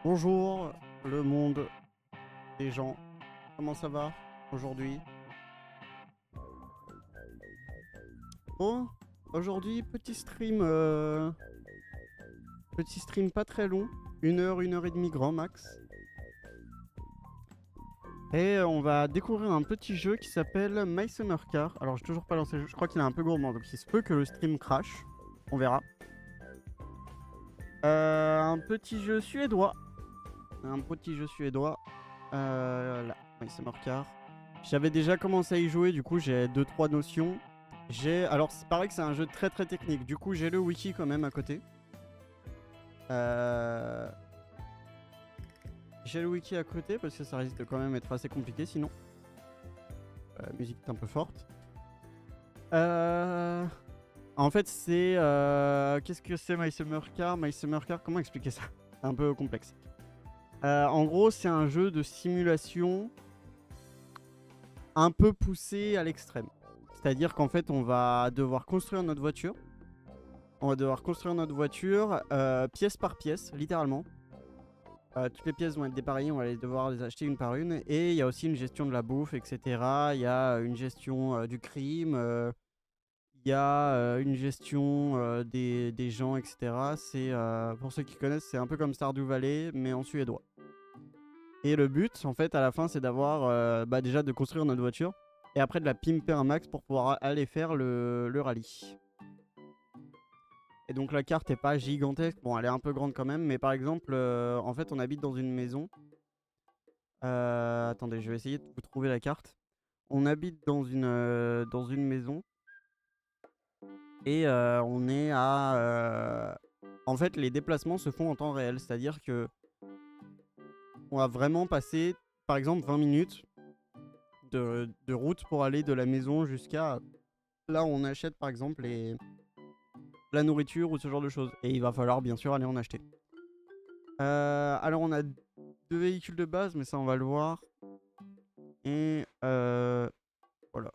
Bonjour le monde des gens, comment ça va aujourd'hui? Bon, aujourd'hui petit stream pas très long, 1 heure et demie grand max. Et on va découvrir un petit jeu qui s'appelle My Summer Car. Alors j'ai toujours pas lancé le jeu, je crois qu'il est un peu gourmand donc il se peut que le stream crash, on verra. Un petit jeu suédois. Là, My Summer Car. J'avais déjà commencé à y jouer, du coup j'ai 2-3 notions. Alors c'est pareil que c'est un jeu très très technique, du coup j'ai le wiki quand même à côté. J'ai le wiki à côté parce que ça risque de quand même être assez compliqué sinon. La musique est un peu forte. En fait c'est... Qu'est-ce que c'est My Summer Car? My Summer Car, comment expliquer ça? C'est un peu complexe. En gros c'est un jeu de simulation un peu poussé à l'extrême. C'est-à-dire qu'en fait, on va devoir construire notre voiture. Pièce par pièce, littéralement. Toutes les pièces vont être dépareillées, on va devoir les acheter une par une. Et il y a aussi une gestion de la bouffe, etc. Il y a une gestion du crime. Il y a une gestion des gens, etc. Pour ceux qui connaissent, c'est un peu comme Stardew Valley, mais en suédois. Et le but, en fait, à la fin, c'est d'avoir déjà de construire notre voiture. Et après de la pimper un max pour pouvoir aller faire le rallye. Et donc la carte est pas gigantesque, bon elle est un peu grande quand même, mais par exemple, en fait on habite dans une maison. Attendez, je vais essayer de vous trouver la carte. On habite dans une maison. Et on est à... En fait les déplacements se font en temps réel, c'est-à-dire que on va vraiment passer par exemple 20 minutes de route pour aller de la maison jusqu'à là où on achète par exemple la nourriture ou ce genre de choses. Et il va falloir bien sûr aller en acheter. Alors on a 2 véhicules de base, mais ça on va le voir. Et voilà.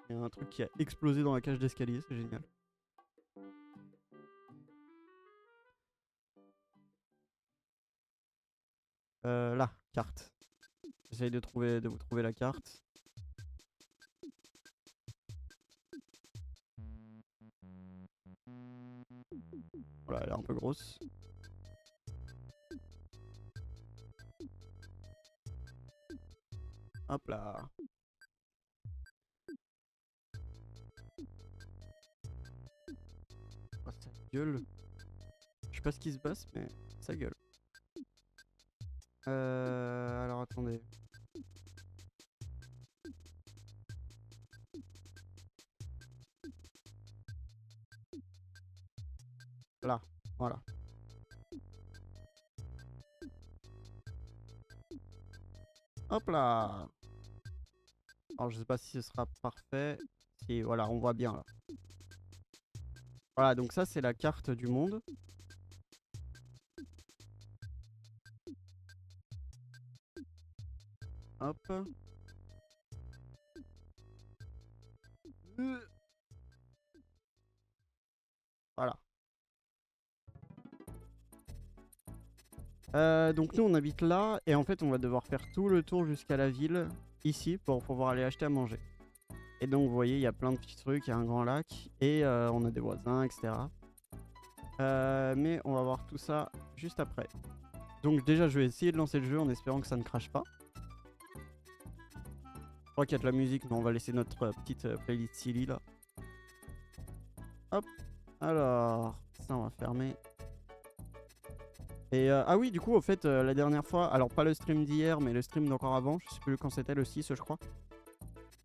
Il y a un truc qui a explosé dans la cage d'escalier, c'est génial. Là, carte. J'essaye de vous trouver la carte. Voilà, elle est un peu grosse. Hop là. Oh, ça gueule. Je sais pas ce qui se passe, mais ça gueule. Alors attendez. Là, voilà. Hop là. Alors je sais pas si ce sera parfait. Si, voilà, on voit bien là. Voilà, donc ça c'est la carte du monde. Hop. Voilà. Donc nous on habite là et en fait on va devoir faire tout le tour jusqu'à la ville ici pour pouvoir aller acheter à manger. Et donc vous voyez il y a plein de petits trucs, il y a un grand lac et on a des voisins, etc. Mais on va voir tout ça juste après. Donc déjà je vais essayer de lancer le jeu en espérant que ça ne crache pas. Je crois qu'il y a de la musique mais on va laisser notre petite playlist silly là. Hop, alors ça on va fermer. Et ah oui, du coup, au fait, la dernière fois, alors pas le stream d'hier, mais le stream d'encore avant, je sais plus quand c'était, le 6, je crois.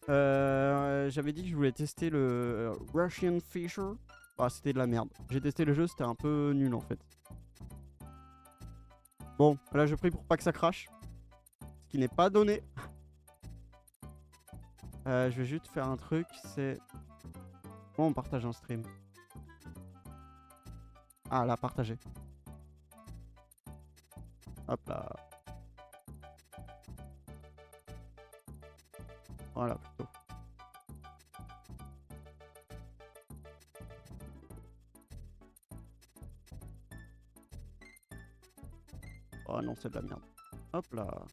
J'avais dit que je voulais tester le Russian Fisher. Ah, c'était de la merde. J'ai testé le jeu, c'était un peu nul en fait. Bon, là je prie pour pas que ça crache. Ce qui n'est pas donné. Je vais juste faire un truc, c'est... Comment on partage un stream? Ah là, partager. Hop là. Voilà, plutôt. Oh non, c'est de la merde. Hop là.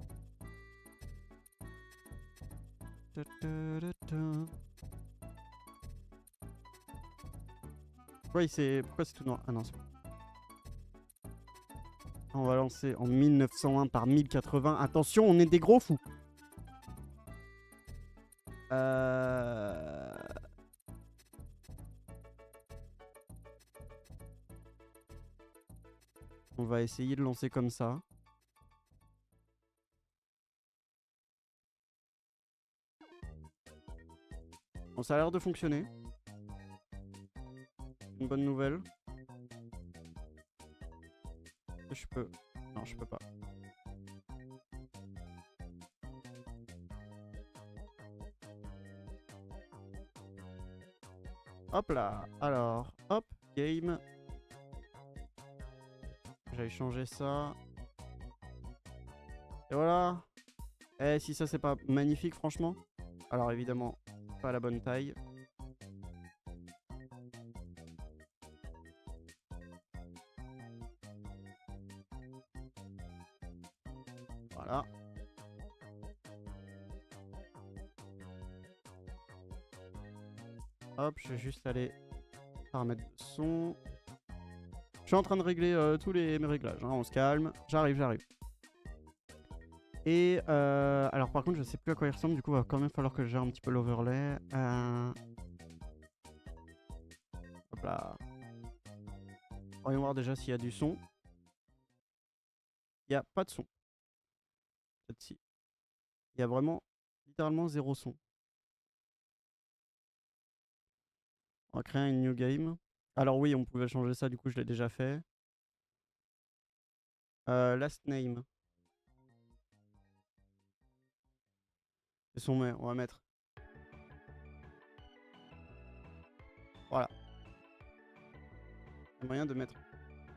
Pourquoi c'est tout noir? Ah non, c'est bon. On va lancer en 1901 par 1080. Attention, on est des gros fous. On va essayer de lancer comme ça. Bon, ça a l'air de fonctionner. Une bonne nouvelle. Je peux... Non, je peux pas. Hop là. Alors, hop, game. J'allais changer ça. Et voilà. Eh, si ça c'est pas magnifique, franchement. Alors évidemment, pas la bonne taille. Voilà. Hop, je vais juste aller paramètres de son. Je suis en train de régler tous mes réglages, hein. On se calme. J'arrive. Et alors par contre, je sais plus à quoi il ressemble. Du coup, il va quand même falloir que je gère un petit peu l'overlay. Hop là. Voyons voir déjà s'il y a du son. Il n'y a pas de son. Peut-être si. Il y a vraiment, littéralement, zéro son. On va créer une new game. Alors oui, on pouvait changer ça, du coup je l'ai déjà fait. Last name. C'est son on va mettre. Voilà. Il y a moyen de mettre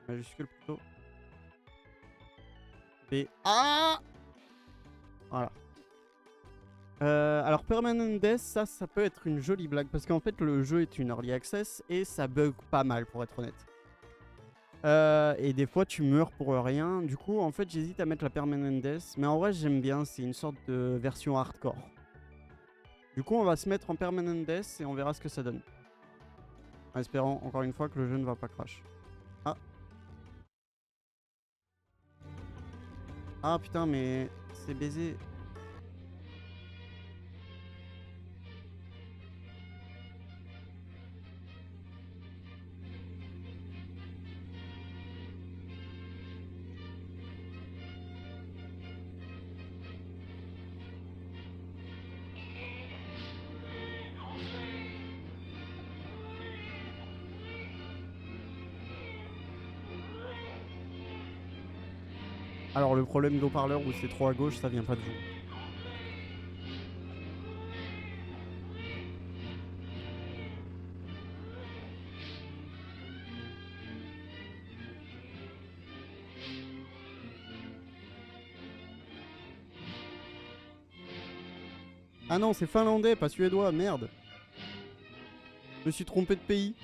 majuscule plutôt. B. A. Voilà. Alors Permanent Death, ça peut être une jolie blague parce qu'en fait le jeu est une early access et ça bug pas mal pour être honnête. Et des fois tu meurs pour rien. Du coup en fait j'hésite à mettre la Permanent Death, mais en vrai j'aime bien, c'est une sorte de version hardcore. Du coup on va se mettre en Permanent Death et on verra ce que ça donne. En espérant encore une fois que le jeu ne va pas crash. Ah. Ah putain mais c'est baisé. Alors le problème d'eau-parleur où c'est trop à gauche, ça vient pas de vous. Ah non, c'est finlandais, pas suédois, merde. Je me suis trompé de pays.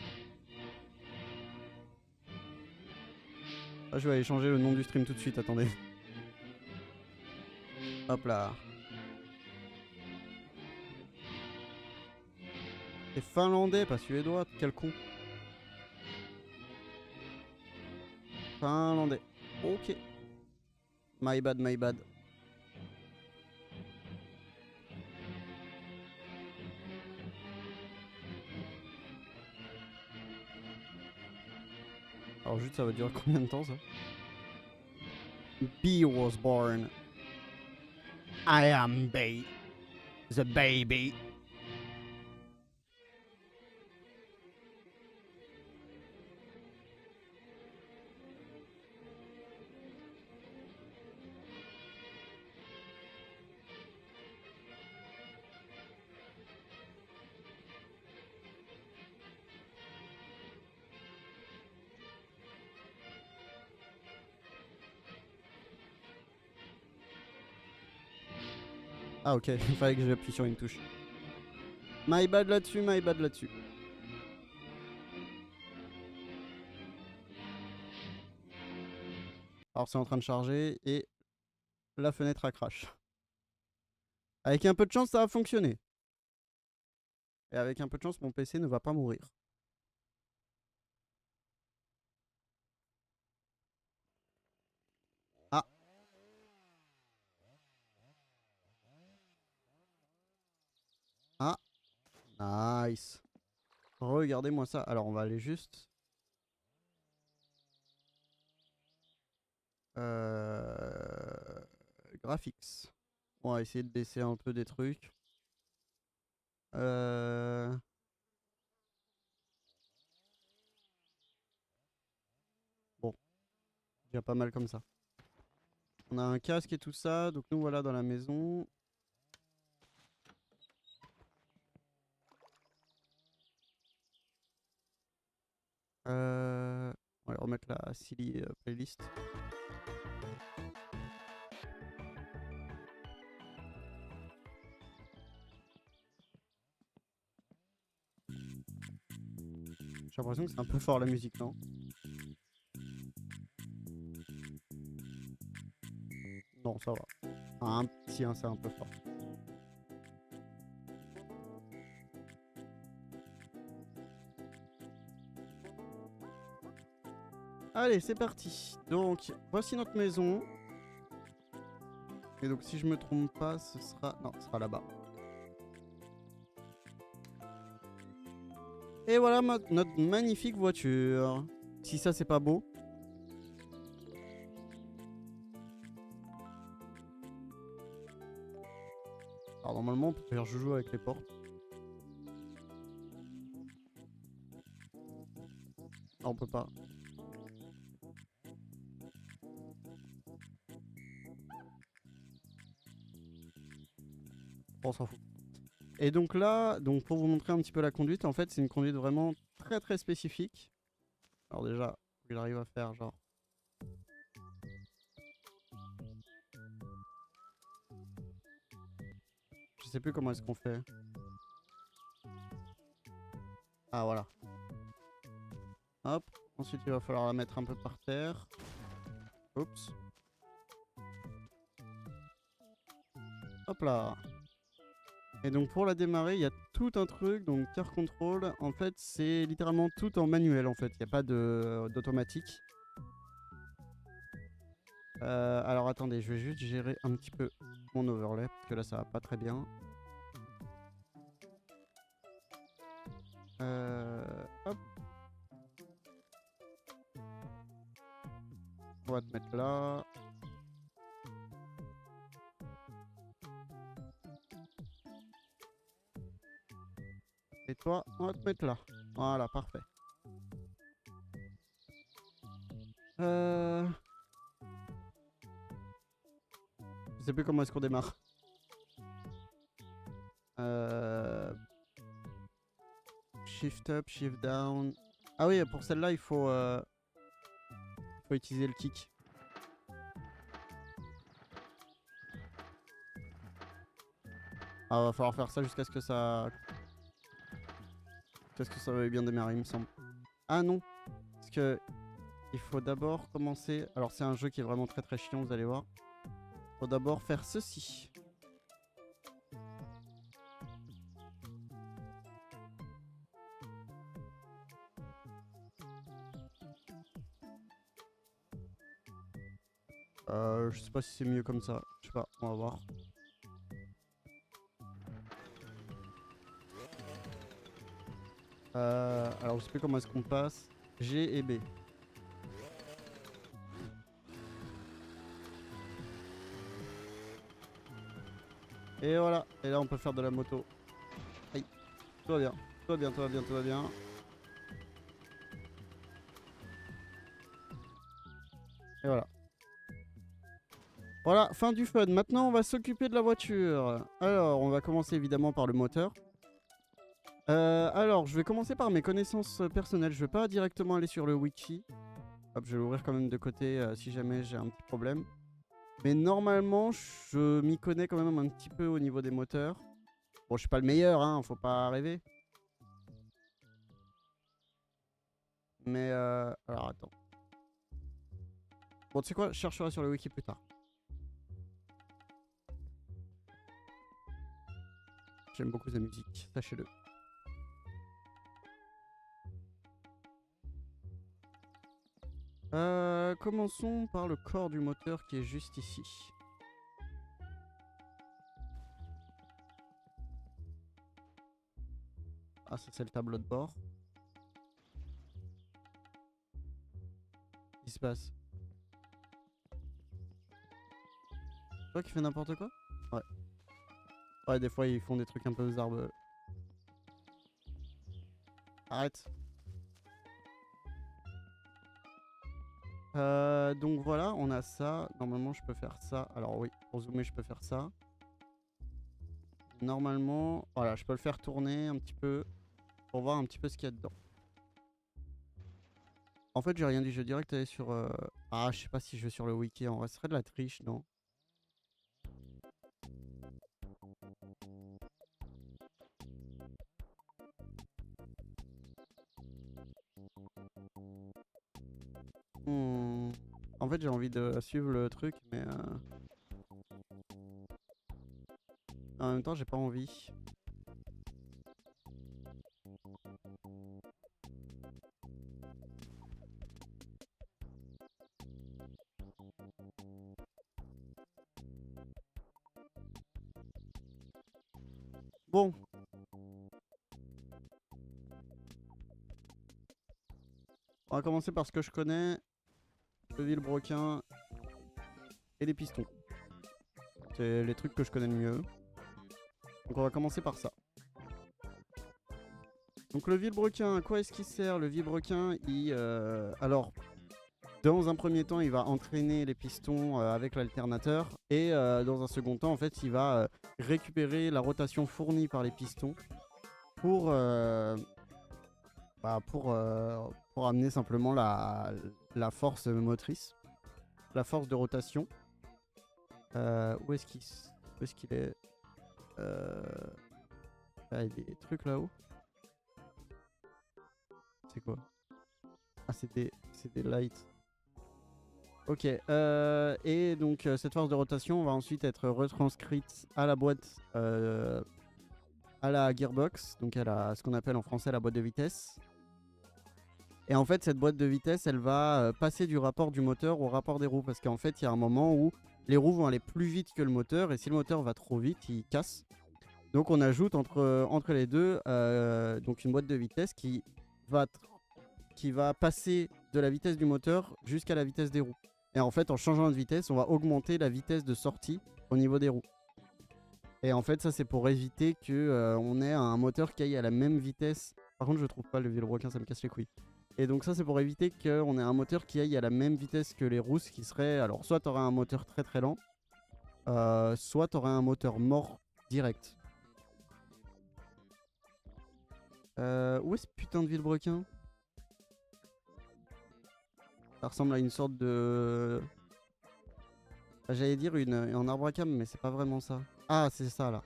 Ah, je vais aller changer le nom du stream tout de suite, attendez. Hop là. C'est finlandais, pas suédois, quel con. Finlandais. Ok. My bad, my bad. Alors juste ça va durer combien de temps ça? B was born. I am B. The baby. Ah ok, il fallait que j'appuie sur une touche. My bad là-dessus, my bad là-dessus. Alors c'est en train de charger et la fenêtre a crash. Avec un peu de chance, ça va fonctionner. Et avec un peu de chance, mon PC ne va pas mourir. Ah. Ah. Nice. Regardez-moi ça. Alors on va aller juste... Graphics. On va essayer de baisser un peu des trucs. Bon, déjà pas mal comme ça. On a un casque et tout ça, donc nous voilà dans la maison. On va remettre la silly playlist. J'ai l'impression que c'est un peu fort la musique, non? Non, ça va. Un petit, c'est un peu fort. Allez, c'est parti. Donc, voici notre maison. Et donc, si je me trompe pas, ce sera... Non, ce sera là-bas. Et voilà notre magnifique voiture. Si ça, c'est pas beau. Alors, normalement, on peut faire joujou avec les portes. Non, on peut pas. On s'en fout. Et donc là, donc pour vous montrer un petit peu la conduite, en fait, c'est une conduite vraiment très très spécifique. Alors déjà, il arrive à faire genre... Je sais plus comment est-ce qu'on fait. Ah voilà. Hop. Ensuite, il va falloir la mettre un peu par terre. Oups. Hop là. Et donc pour la démarrer, il y a tout un truc, donc car control, en fait c'est littéralement tout en manuel en fait, il n'y a pas d'automatique. Alors attendez, je vais juste gérer un petit peu mon overlay, parce que là ça va pas très bien. Hop. On va te mettre là. Et toi, on va te mettre là. Voilà, parfait. Je sais plus comment est-ce qu'on démarre. Shift up, shift down. Ah oui, pour celle-là, il faut utiliser le kick. Ah, va falloir faire ça jusqu'à ce que ça... Jusqu'à ce que ça veuille bien démarrer, il me semble. Ah non, parce que il faut d'abord commencer... Alors c'est un jeu qui est vraiment très très chiant, vous allez voir. Il faut d'abord faire ceci. Je sais pas si c'est mieux comme ça. Je sais pas, on va voir. Alors je sais plus comment est-ce qu'on passe. G et B. Et voilà. Et là, on peut faire de la moto. Aïe. Tout va bien. Tout va bien, tout va bien, tout va bien. Et voilà. Voilà, fin du fun. Maintenant, on va s'occuper de la voiture. Alors, on va commencer évidemment par le moteur. Alors, je vais commencer par mes connaissances personnelles. Je vais pas directement aller sur le wiki. Hop, je vais l'ouvrir quand même de côté si jamais j'ai un petit problème. Mais normalement, je m'y connais quand même un petit peu au niveau des moteurs. Bon, je suis pas le meilleur, hein, faut pas rêver. Mais alors attends. Bon, tu sais quoi, je chercherai sur le wiki plus tard. J'aime beaucoup sa musique, sachez-le. Commençons par le corps du moteur qui est juste ici. Ah, ça c'est le tableau de bord. Qu'est-ce qui se passe? Toi qui fais n'importe quoi? Ouais. Ouais, des fois ils font des trucs un peu bizarres. Arrête. Donc voilà, on a ça. Normalement, je peux faire ça. Alors oui, pour zoomer, je peux faire ça. Normalement, voilà, je peux le faire tourner un petit peu pour voir un petit peu ce qu'il y a dedans. En fait, j'ai rien dit, je vais direct aller sur... Ah, je sais pas si je vais sur le wiki, en vrai, ce serait de la triche, non? En fait, j'ai envie de suivre le truc, mais... En même temps, j'ai pas envie. Bon. On va commencer par ce que je connais. Le vilebrequin et les pistons. C'est les trucs que je connais le mieux. Donc on va commencer par ça. Donc le vilebrequin, à quoi est-ce qu'il sert? Le vilebrequin, alors, dans un premier temps, il va entraîner les pistons avec l'alternateur. Et dans un second temps, en fait, il va récupérer la rotation fournie par les pistons pour amener simplement la force motrice, la force de rotation. Où est-ce qu'il est? Ah, il y a des trucs là-haut. C'est quoi? Ah, c'est des lights. Ok, et donc cette force de rotation va ensuite être retranscrite à la boîte, à la gearbox, donc à ce qu'on appelle en français la boîte de vitesse. Et en fait, cette boîte de vitesse, elle va passer du rapport du moteur au rapport des roues, parce qu'en fait, il y a un moment où les roues vont aller plus vite que le moteur, et si le moteur va trop vite, il casse. Donc on ajoute entre les deux donc une boîte de vitesse qui va passer de la vitesse du moteur jusqu'à la vitesse des roues. Et en fait, en changeant de vitesse, on va augmenter la vitesse de sortie au niveau des roues. Et en fait, ça, c'est pour éviter que on ait un moteur qui aille à la même vitesse. Par contre, je trouve pas le vilebrequin, ça me casse les couilles. Et donc ça, c'est pour éviter qu'on ait un moteur qui aille à la même vitesse que les roues, ce qui serait... Alors, soit tu aurais un moteur très très lent, soit tu aurais un moteur mort direct. Où est ce putain de vilebrequin? Ça ressemble à une sorte de... J'allais dire un arbre à cam, mais c'est pas vraiment ça. Ah, c'est ça là.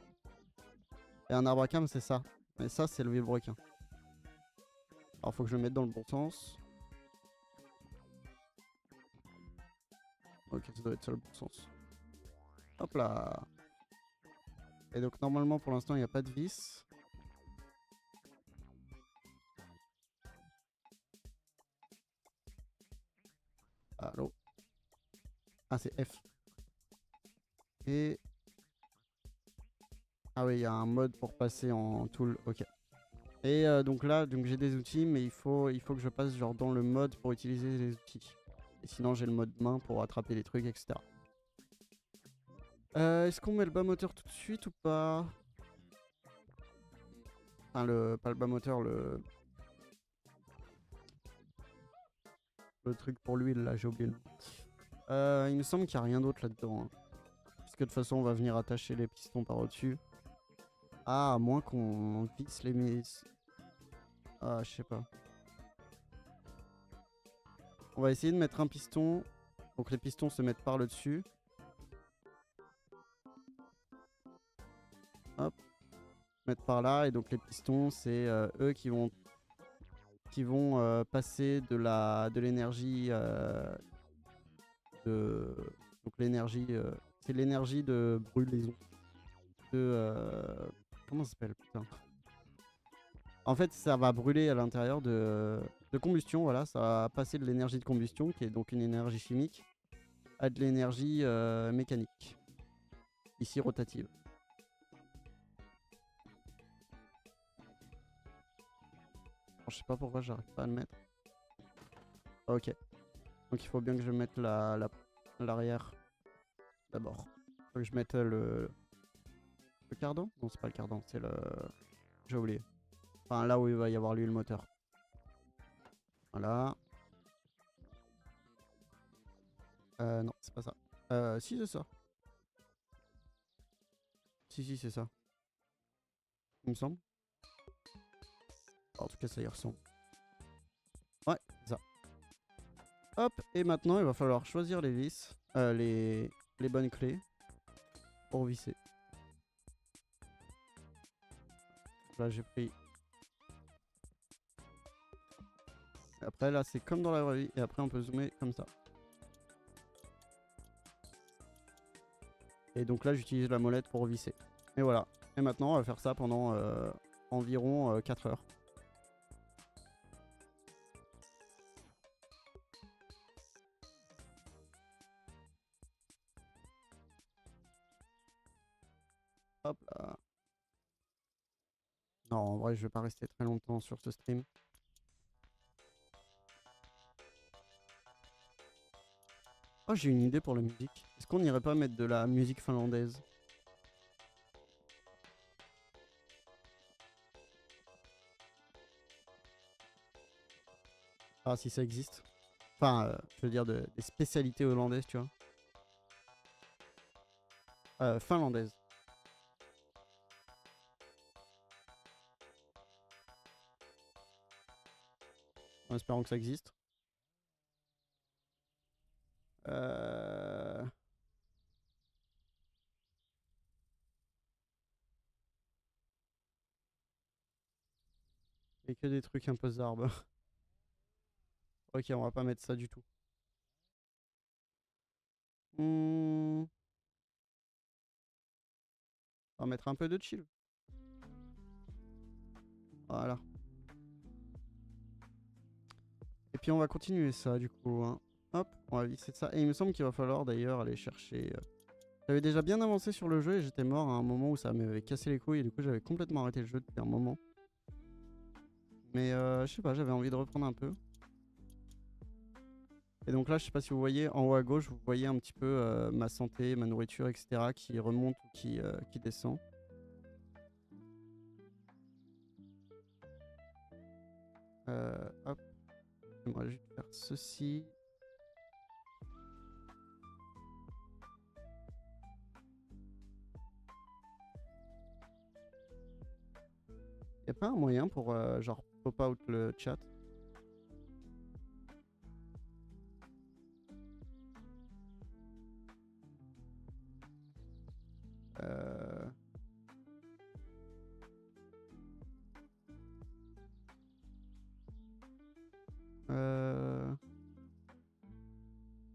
Et un arbre à cam, c'est ça. Mais ça, c'est le vilebrequin. Alors, faut que je le mette dans le bon sens. Ok, ça doit être ça le bon sens. Hop là. Et donc, normalement, pour l'instant, il n'y a pas de vis. Allô? Ah, c'est F. Et... Ah oui, il y a un mode pour passer en tool. Ok. Et donc là, j'ai des outils, mais il faut que je passe genre dans le mode pour utiliser les outils. Et sinon, j'ai le mode main pour attraper les trucs, etc. Est-ce qu'on met le bas moteur tout de suite ou pas? Enfin, pas le bas moteur, le truc pour l'huile, là, j'ai oublié le nom. Il me semble qu'il n'y a rien d'autre là-dedans, hein. Parce que de toute façon, on va venir attacher les pistons par au-dessus. Ah, à moins qu'on visse les mises. Ah, je sais pas. On va essayer de mettre un piston. Donc les pistons se mettent par le dessus. Hop. Mettre par là. Et donc les pistons, c'est eux qui vont passer de l'énergie donc l'énergie c'est l'énergie de brûlaison comment ça s'appelle, putain. En fait, ça va brûler à l'intérieur de combustion, voilà, ça va passer de l'énergie de combustion qui est donc une énergie chimique à de l'énergie mécanique, ici rotative. Alors, je sais pas pourquoi j'arrive pas à le mettre. Ok. Donc il faut bien que je mette l'arrière d'abord. Faut que je mette le cardan. Non, c'est pas le cardan, c'est le... J'ai oublié. Enfin, là où il va y avoir l'huile moteur. Voilà. Non, c'est pas ça. Si, c'est ça. Si, c'est ça. Il me semble. En tout cas, ça y ressemble. Ouais, c'est ça. Hop, et maintenant, il va falloir choisir les vis. Les bonnes clés pour visser. Là, j'ai pris. Et après, là, c'est comme dans la vraie vie. Et après, on peut zoomer comme ça. Et donc là, j'utilise la molette pour visser. Et voilà. Et maintenant, on va faire ça pendant environ 4 heures. Hop là. Non, en vrai, je vais pas rester très longtemps sur ce stream. Oh, j'ai une idée pour la musique. Est-ce qu'on n'irait pas mettre de la musique finlandaise? Ah, si ça existe. Enfin, je veux dire des spécialités hollandaises, tu vois. Finlandaises. En espérant que ça existe. Euh... Et que des trucs un peu zarbe. Ok, on va pas mettre ça du tout. On va mettre un peu de chill. Voilà. Et puis on va continuer ça du coup, hein. Hop, on va visser ça. Et il me semble qu'il va falloir d'ailleurs aller chercher... J'avais déjà bien avancé sur le jeu et j'étais mort à un moment où ça m'avait cassé les couilles et du coup j'avais complètement arrêté le jeu depuis un moment. Mais je sais pas, j'avais envie de reprendre un peu. Et donc là, je sais pas si vous voyez, en haut à gauche, vous voyez un petit peu ma santé, ma nourriture, etc. qui remonte ou qui descend. Hop, j'aimerais juste faire ceci. Y a pas un moyen pour genre pop out le chat? Euh... euh,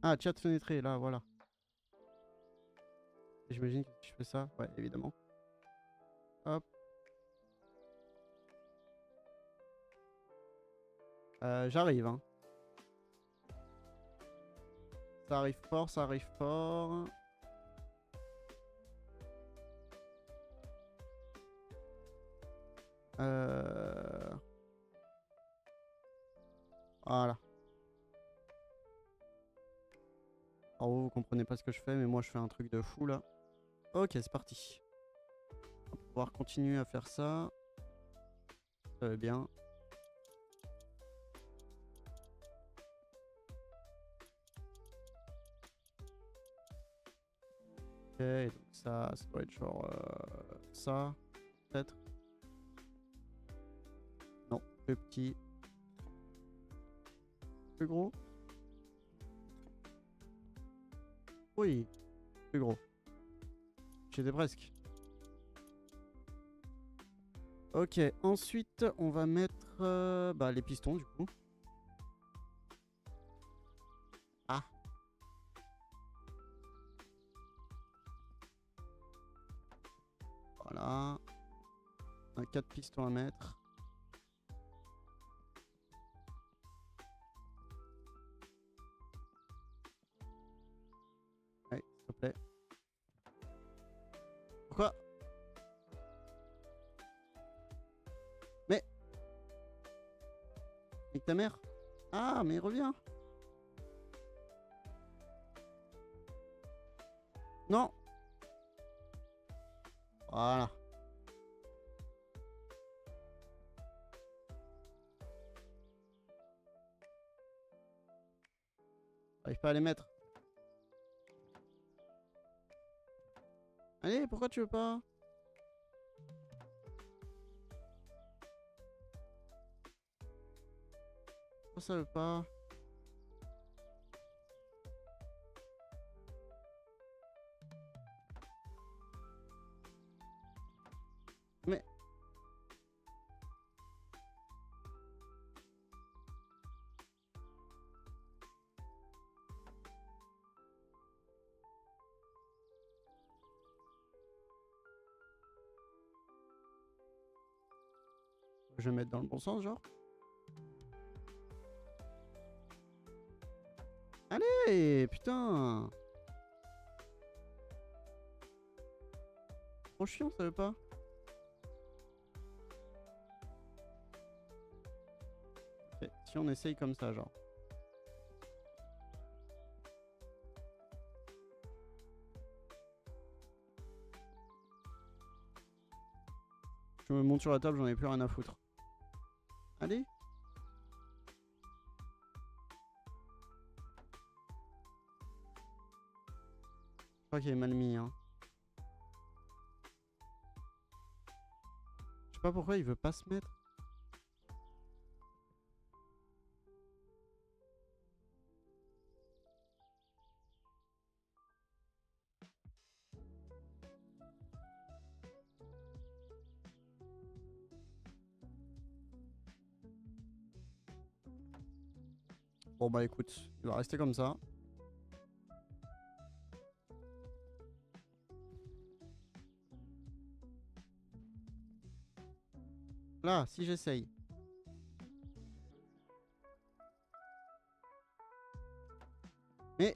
Ah, chat fenêtré, là, voilà. J'imagine que si je fais ça, ouais, évidemment. Hop. J'arrive, hein. Ça arrive fort, ça arrive fort. Voilà. Alors vous comprenez pas ce que je fais, mais moi je fais un truc de fou là. Ok, c'est parti. On va pouvoir continuer à faire ça. Ça va bien. Ok, donc ça doit être genre ça, peut-être. Non, plus petit. Plus gros. Oui, plus gros. J'étais presque. Ok, ensuite on va mettre bah, les pistons du coup. Ah. Voilà. On a 4 pistons à mettre. Ouais, s'il te plaît. Pourquoi? Mais... Avec ta mère? Ah, mais reviens. Non. Voilà. J'arrive pas à les mettre. Allez, pourquoi tu veux pas? Pourquoi ça veut pas? Mais... Je vais mettre dans le bon sens, genre. Allez, putain. Trop chiant, ça veut pas. Ok, si on essaye comme ça, genre. Je me monte sur la table, j'en ai plus rien à foutre. Allez. Je crois qu'il est mal mis, hein. Je sais pas pourquoi il veut pas se mettre. Bon bah écoute, il va rester comme ça. Là, si j'essaye. Mais...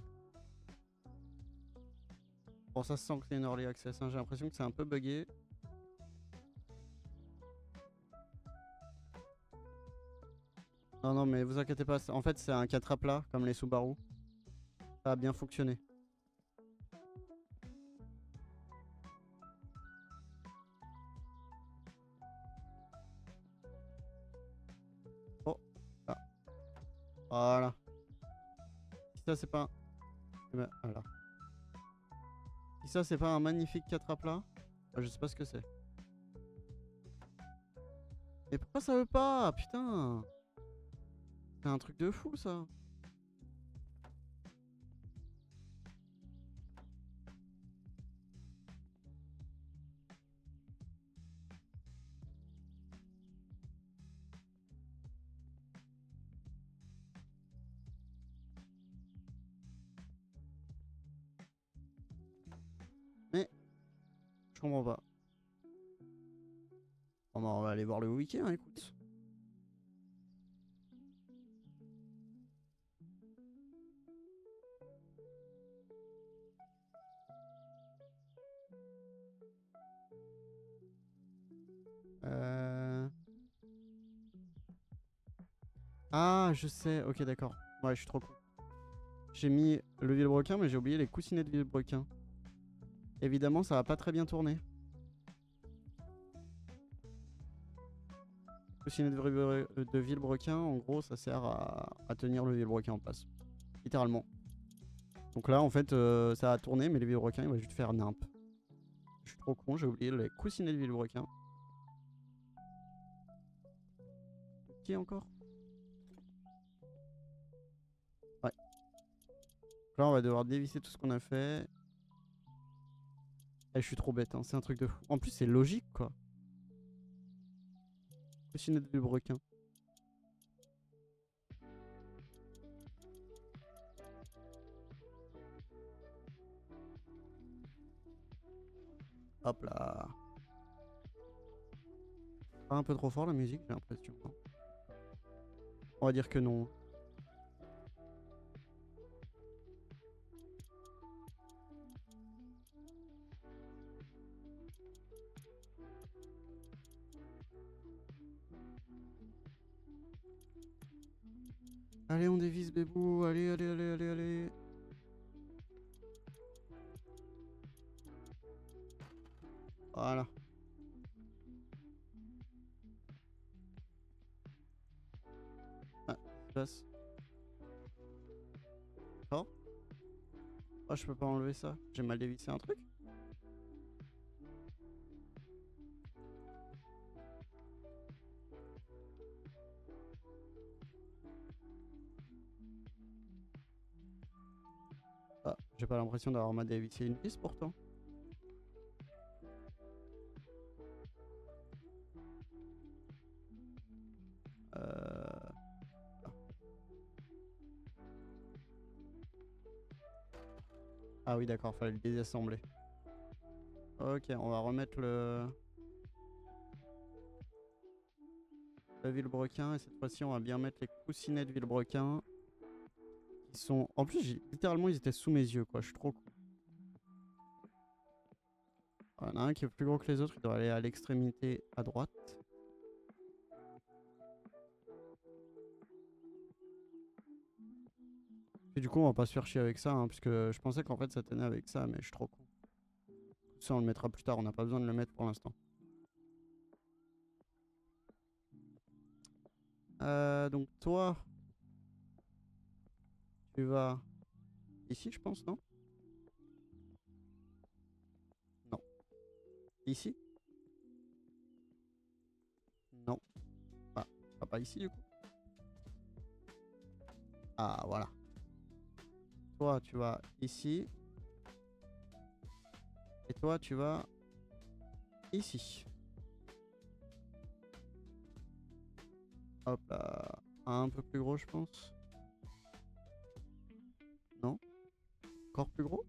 Bon, ça se sent que c'est une early access, hein. J'ai l'impression que c'est un peu buggé. Non, non, mais vous inquiétez pas. En fait, c'est un 4 à plat, comme les Subaru. Ça a bien fonctionné. Oh, là. Voilà. Si ça, c'est pas... Eh ben, voilà. Si ça, c'est pas un magnifique 4 à plat, je sais pas ce que c'est. Mais pourquoi ça veut pas? Putain! C'est un truc de fou, ça. Mais, je comprends pas. Bon, bah, on va aller voir le wiki, hein, écoute. Ah, je sais. Ok, d'accord. Ouais, je suis trop con. J'ai mis le vilebrequin, mais j'ai oublié les coussinets de vilebrequin. évidemment, ça va pas très bien tourner. Coussinet de vilebrequin, en gros, ça sert à tenir le vilebrequin en place. Littéralement. Donc là, en fait, ça a tourné, mais le vilebrequin, il va juste faire nimp. Je suis trop con, j'ai oublié les coussinets de vilebrequin. Qui encore? Ouais. Là, on va devoir dévisser tout ce qu'on a fait. Eh, je suis trop bête, hein. C'est un truc de fou. En plus, c'est logique, quoi. Coussinet de vilebrequin. Hop là. Pas un peu trop fort la musique, j'ai l'impression. On va dire que non. Allez, on dévisse, bébou. Allez, allez, allez, allez, allez. Voilà. Ah, ça passe. Oh. Oh, je peux pas enlever ça. J'ai mal dévissé un truc. Ah, j'ai pas l'impression d'avoir mal dévissé une vis pourtant. Ah oui, d'accord, fallait le désassembler. Ok, on va remettre le vilebrequin et cette fois-ci, on va bien mettre les coussinets de vilebrequin. Qui sont. En plus, littéralement, ils étaient sous mes yeux, quoi. Je suis trop con. Il y en a un qui est plus gros que les autres, il doit aller à l'extrémité à droite. Et du coup, on va pas se faire chier avec ça, hein, puisque je pensais qu'en fait ça tenait avec ça, mais je suis trop con. Ça, on le mettra plus tard, on n'a pas besoin de le mettre pour l'instant. Donc toi, tu vas ici, je pense, non? Non. Ici? Non. Ah, pas ici du coup. Ah, voilà. Toi, tu vas ici. Et toi, tu vas ici. Hop là. Un peu plus gros, je pense. Non? Encore plus gros?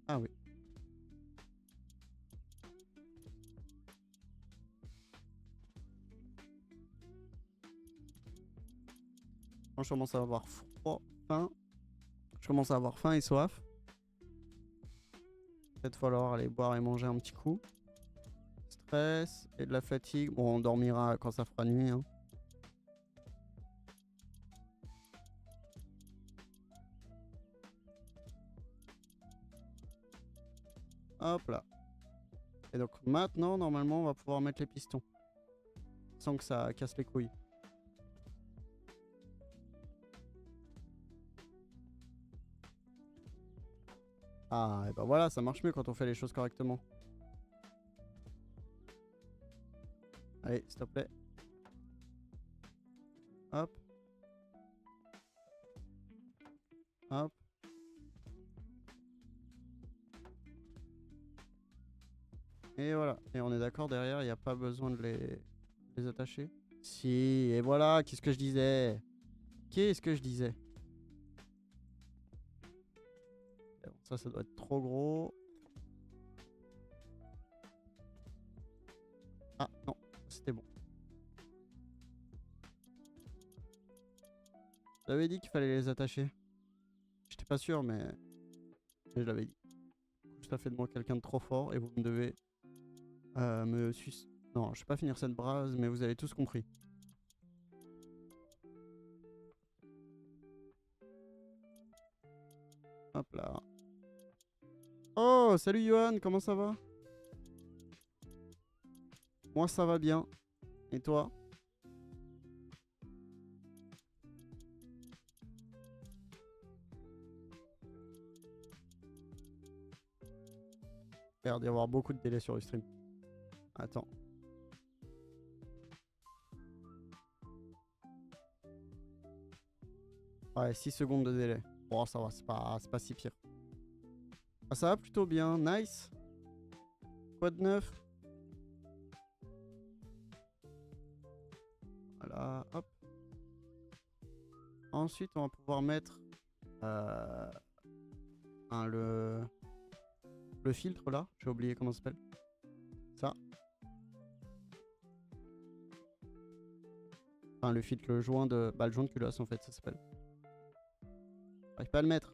Ah oui. Moi, je commence à avoir froid, faim. Je commence à avoir faim et soif. Peut-être falloir aller boire et manger un petit coup. Stress et de la fatigue. Bon, on dormira quand ça fera nuit, hein. Hop là. Et donc maintenant, normalement, on va pouvoir mettre les pistons. Sans que ça casse les couilles. Ah, et bah voilà, ça marche mieux quand on fait les choses correctement. Allez, s'il te plaît. Hop. Hop. Et voilà. Et on est d'accord, derrière, il n'y a pas besoin de les attacher. Si, et voilà, qu'est-ce que je disais? Qu'est-ce que je disais? Bon, ça doit être trop gros. Ah, non, c'était bon. J'avais dit qu'il fallait les attacher. J'étais pas sûr, mais je l'avais dit. Ça fait de moi quelqu'un de trop fort et vous me devez me suivre. Non, je vais pas finir cette brase, mais vous avez tous compris. Hop là. Oh, salut Johan, comment ça va? Moi ça va bien. Et toi? Il a l'air d'y avoir beaucoup de délai sur le stream. Attends. Ouais, 6 secondes de délai. Bon, ça va, c'est pas si pire. Ah, ça va plutôt bien, nice. Quoi de neuf? Voilà, hop. Ensuite, on va pouvoir mettre le filtre là. J'ai oublié comment ça s'appelle. Ça. Enfin, le filtre, le joint de. Bah, le joint de culasse en fait, ça s'appelle. J'arrive pas à le mettre.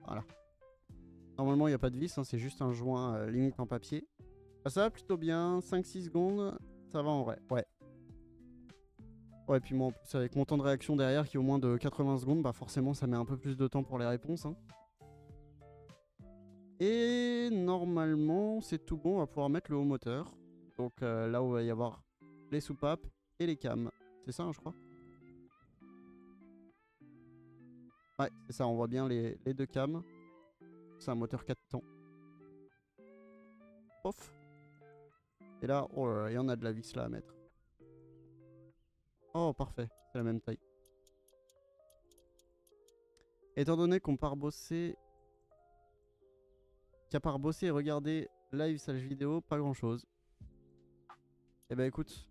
Voilà. Normalement, il n'y a pas de vis, hein, c'est juste un joint limite en papier. Ah, ça va plutôt bien, 5-6 secondes, ça va en vrai, ouais. Ouais, puis moi en plus avec mon temps de réaction derrière qui est au moins de 80 secondes, bah forcément ça met un peu plus de temps pour les réponses. Hein. Et normalement c'est tout bon, on va pouvoir mettre le haut moteur. Donc là où il va y avoir les soupapes et les cams. C'est ça, hein, je crois. Ouais, c'est ça, on voit bien les deux cams. C'est un moteur 4 temps. Off. Et là, oh là là, il y en a de la vis là à mettre. Oh, parfait, c'est la même taille. Étant donné qu'on part bosser... Qu'à part bosser et regarder live slash vidéo, pas grand chose. Et bah écoute,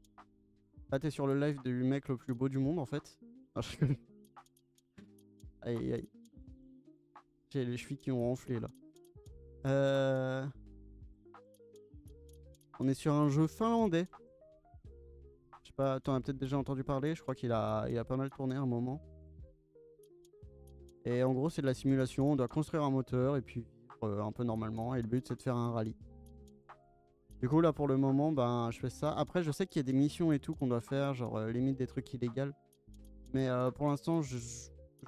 là t'es sur le live du mec le plus beau du monde en fait. Non, je rigole. Aïe aïe. J'ai les chevilles qui ont enflé là. On est sur un jeu finlandais. Je sais pas, t'en as peut-être déjà entendu parler, je crois qu'il a pas mal tourné à un moment. Et en gros c'est de la simulation, on doit construire un moteur et puis un peu normalement, et le but c'est de faire un rallye. Du coup là pour le moment ben je fais ça. Après je sais qu'il y a des missions et tout qu'on doit faire, genre limite des trucs illégaux. Mais pour l'instant je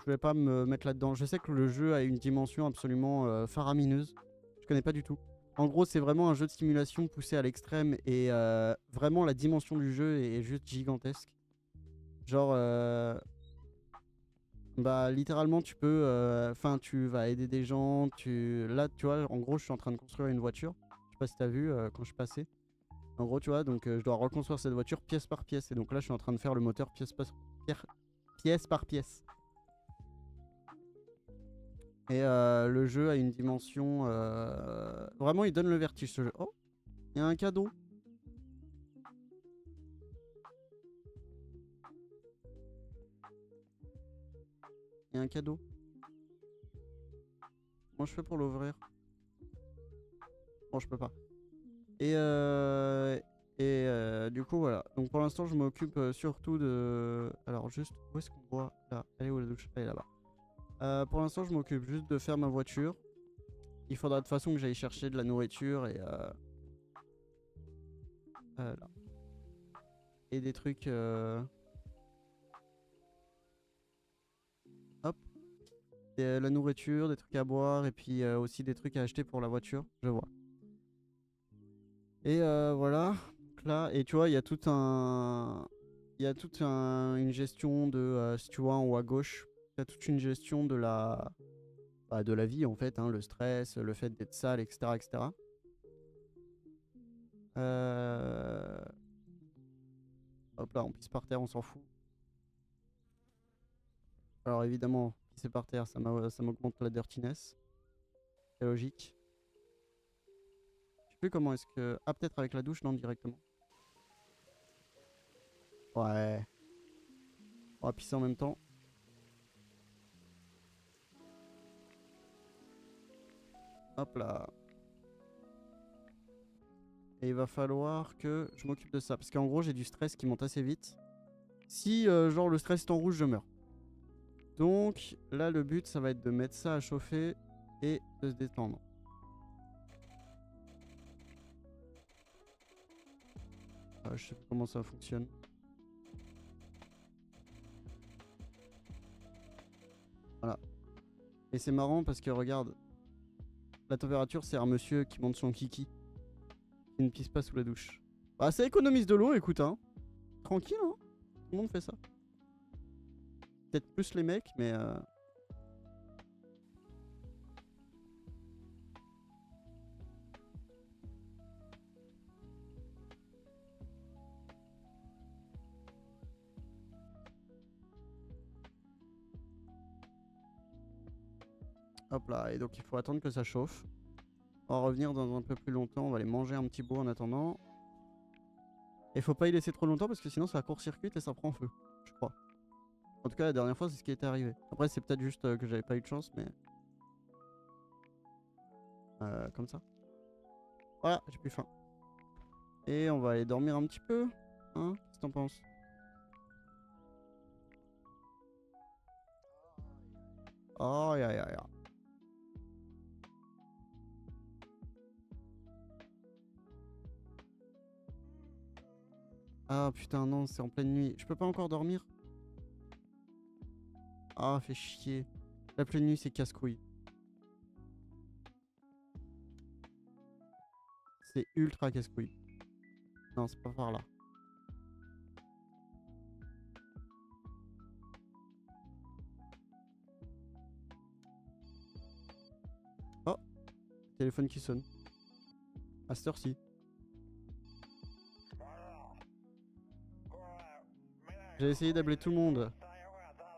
vais pas me mettre là-dedans. Je sais que le jeu a une dimension absolument faramineuse. Je connais pas du tout. En gros c'est vraiment un jeu de simulation poussé à l'extrême et vraiment la dimension du jeu est juste gigantesque. Genre bah littéralement tu peux, enfin tu vas aider des gens, là tu vois en gros je suis en train de construire une voiture. Je sais pas si t'as vu quand je suis passé. En gros tu vois donc je dois reconstruire cette voiture pièce par pièce et donc là je suis en train de faire le moteur pièce par pièce. Et le jeu a une dimension, vraiment il donne le vertige ce jeu. Oh, il y a un cadeau. Il y a un cadeau. Comment je fais pour l'ouvrir? Bon je peux pas. Et du coup voilà. Donc pour l'instant je m'occupe surtout de... Alors juste, où est-ce qu'on voit là? Elle est où la douche? Elle est là-bas. Pour l'instant je m'occupe juste de faire ma voiture. Il faudra de toute façon que j'aille chercher de la nourriture et... là. Et des trucs... Hop. La nourriture, des trucs à boire et puis aussi des trucs à acheter pour la voiture. Je vois. Et voilà. Donc là, et tu vois, il y a tout un... Il y a toute une gestion de... si tu vois en haut à gauche, il y a toute une gestion de de la vie en fait. Hein, le stress, le fait d'être sale, etc. etc. Hop là, on pisse par terre, on s'en fout. Alors évidemment, pisser par terre, ça m'augmente la dirtiness. C'est logique. Je sais plus comment est-ce que... Ah, peut-être avec la douche, non, directement. Ouais. On va pisser en même temps. Hop là. Et il va falloir que je m'occupe de ça. Parce qu'en gros, j'ai du stress qui monte assez vite. Si, genre, le stress est en rouge, je meurs. Donc, là, le but, ça va être de mettre ça à chauffer et de se détendre. Je sais pas comment ça fonctionne. Voilà. Et c'est marrant parce que, regarde. La température, c'est un monsieur qui monte son kiki. Qui ne pisse pas sous la douche. Bah, ça économise de l'eau, écoute, hein. Tranquille, hein. Tout le monde fait ça. Peut-être plus les mecs, mais... Hop là, et donc il faut attendre que ça chauffe. On va revenir dans un peu plus longtemps, on va aller manger un petit bout en attendant. Et faut pas y laisser trop longtemps parce que sinon ça court-circuite et ça prend feu, je crois. En tout cas la dernière fois c'est ce qui était arrivé. Après c'est peut-être juste que j'avais pas eu de chance mais... comme ça. Voilà, j'ai plus faim. Et on va aller dormir un petit peu. Hein? Qu'est-ce que t'en penses? Oh ya ya ya. Ah putain non, c'est en pleine nuit. Je peux pas encore dormir? Ah, fait chier. La pleine nuit c'est casse-couille. C'est ultra casse-couille. Non, c'est pas par là. Oh, téléphone qui sonne. À cette heure-ci. J'ai essayé d'appeler tout le monde.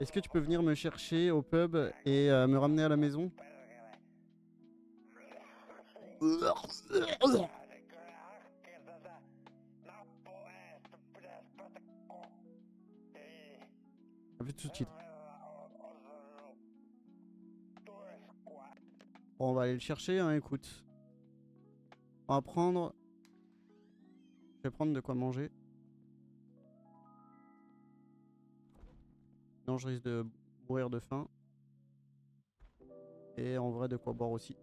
Est-ce que tu peux venir me chercher au pub et me ramener à la maison? A plus tout de suite. Bon, on va aller le chercher, hein, écoute. On va prendre... Je vais prendre de quoi manger. Non, je risque de mourir de faim. Et en vrai, de quoi boire aussi.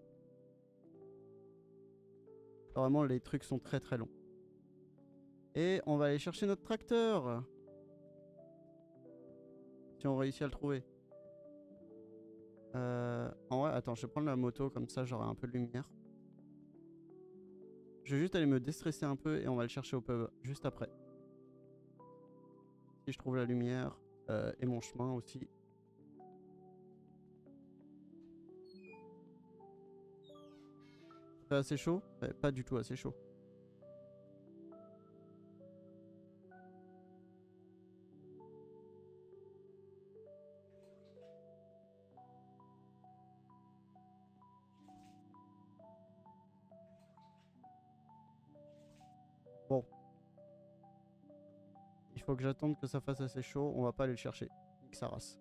Vraiment, les trucs sont très très longs. Et on va aller chercher notre tracteur. Si on réussit à le trouver. En vrai, attends, je vais prendre la moto, comme ça j'aurai un peu de lumière. Je vais juste aller me déstresser un peu et on va le chercher au pub juste après. Si je trouve la lumière et mon chemin aussi. Ça fait assez chaud? Ouais, pas du tout assez chaud. Bon. Il faut que j'attende que ça fasse assez chaud. On va pas aller le chercher. Nique sa race.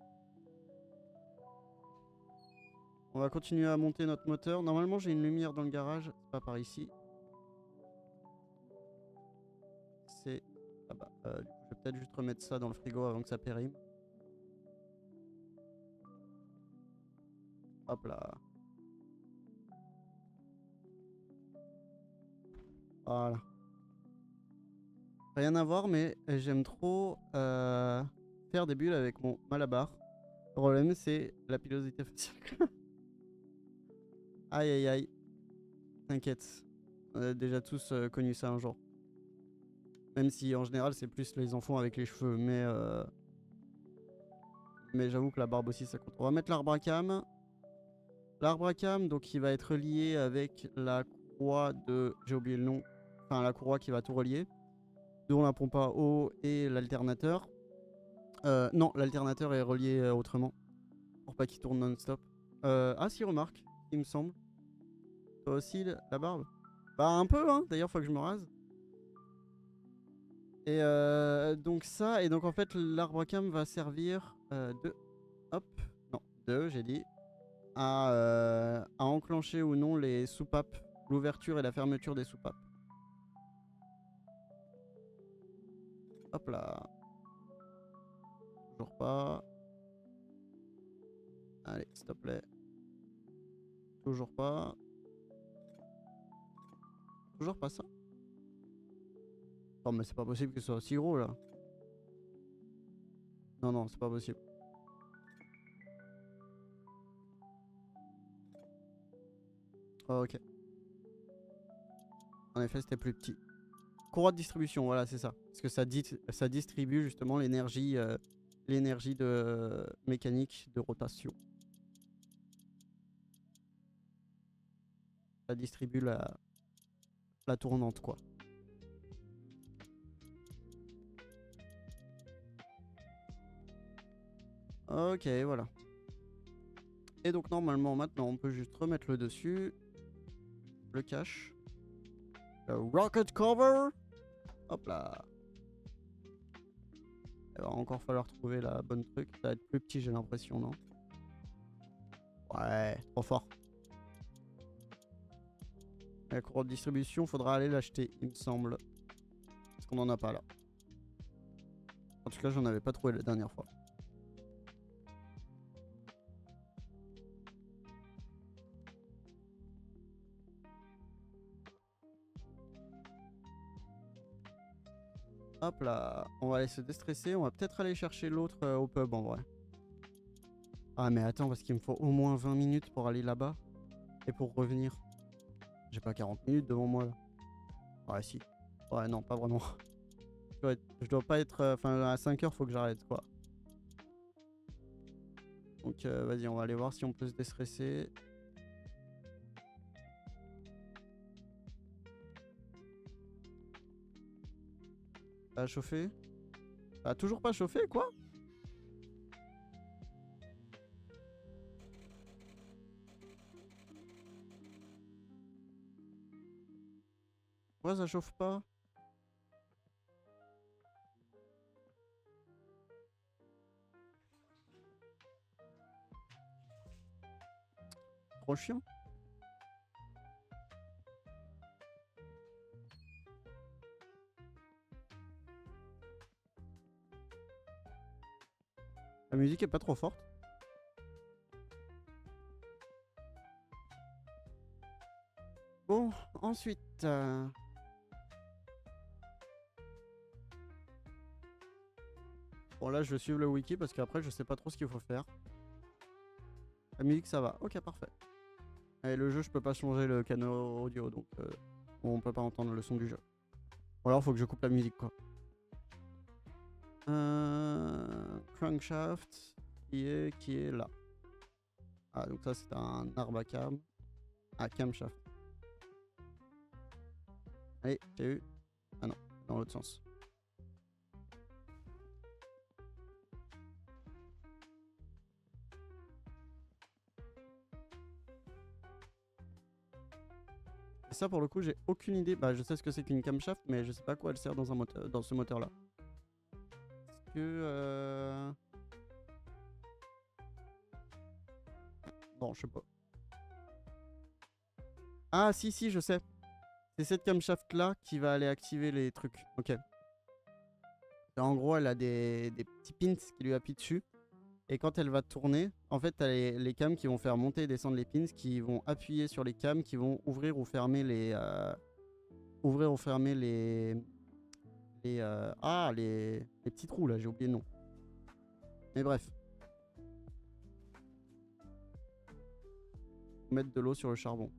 On va continuer à monter notre moteur. Normalement, j'ai une lumière dans le garage. C'est pas par ici. C'est... Ah bah, du coup, je vais peut-être juste remettre ça dans le frigo avant que ça périme. Hop là. Voilà. Rien à voir, mais j'aime trop faire des bulles avec mon Malabar. Le problème, c'est la pilosité faciale. Aïe aïe aïe. T'inquiète. On a déjà tous connu ça un jour. Même si en général, c'est plus les enfants avec les cheveux. Mais j'avoue que la barbe aussi, ça compte. On va mettre l'arbre à cam. L'arbre à cam, donc il va être lié avec la courroie de... J'ai oublié le nom. Enfin, la courroie qui va tout relier. Dont la pompe à eau et l'alternateur. Non, l'alternateur est relié autrement. Pour pas qu'il tourne non-stop. Ah si, remarque, il me semble. Toi aussi, la barbe? Bah un peu, hein. D'ailleurs, faut que je me rase. Et donc ça, et donc en fait, l'arbre à cam va servir de... Hop, non, j'ai dit. À enclencher ou non les soupapes. L'ouverture et la fermeture des soupapes. Hop là. Toujours pas. Allez, s'il te plaît. Toujours pas. Toujours pas ça. Oh mais c'est pas possible que ce soit aussi gros là. Non, non, c'est pas possible. Oh, ok. En effet, c'était plus petit. Courroie de distribution, voilà, c'est ça. Parce que ça distribue justement l'énergie de mécanique de rotation. Ça distribue la tournante, quoi. Ok, voilà. Et donc normalement, maintenant, on peut juste remettre le dessus. Le cache. Le rocket cover. Hop là. Il va encore falloir trouver la bonne truc. Ça va être plus petit, j'ai l'impression, non? Ouais, trop fort. La courroie de distribution, faudra aller l'acheter, il me semble. Parce qu'on en a pas là. En tout cas, j'en avais pas trouvé la dernière fois. Hop là, on va aller se déstresser. On va peut-être aller chercher l'autre au pub en vrai. Ah mais attends, parce qu'il me faut au moins 20 minutes pour aller là-bas. Et pour revenir. J'ai pas 40 minutes devant moi là. Ouais si. Ouais non, pas vraiment. Je dois pas être... Enfin à 5 heures faut que j'arrête quoi. Donc vas-y, on va aller voir si on peut se déstresser. Ça a chauffé? Ça a toujours pas chauffé quoi? Pourquoi ça chauffe pas? Trop chiant. La musique est pas trop forte. Bon, ensuite... Bon là je vais suivre le wiki parce qu'après je sais pas trop ce qu'il faut faire. La musique ça va, ok parfait. Et le jeu je peux pas changer le canal audio donc on peut pas entendre le son du jeu. Ou alors faut que je coupe la musique quoi. Crankshaft qui est là. Ah donc ça c'est un arbre à cam. Ah camshaft. Allez j'ai eu. Ah non, dans l'autre sens. Et ça pour le coup j'ai aucune idée. Bah je sais ce que c'est qu'une camshaft mais je sais pas à quoi elle sert dans un moteur, dans ce moteur là. Est-ce que bon je sais pas. Ah si si je sais. C'est cette camshaft là qui va aller activer les trucs. Ok. Et en gros elle a des petits pins qui lui appuient dessus. Et quand elle va tourner, en fait, tu as les cams qui vont faire monter et descendre les pins, qui vont appuyer sur les cams, qui vont ouvrir ou fermer les... les petits trous, là, j'ai oublié le nom. Mais bref. Mettre de l'eau sur le charbon.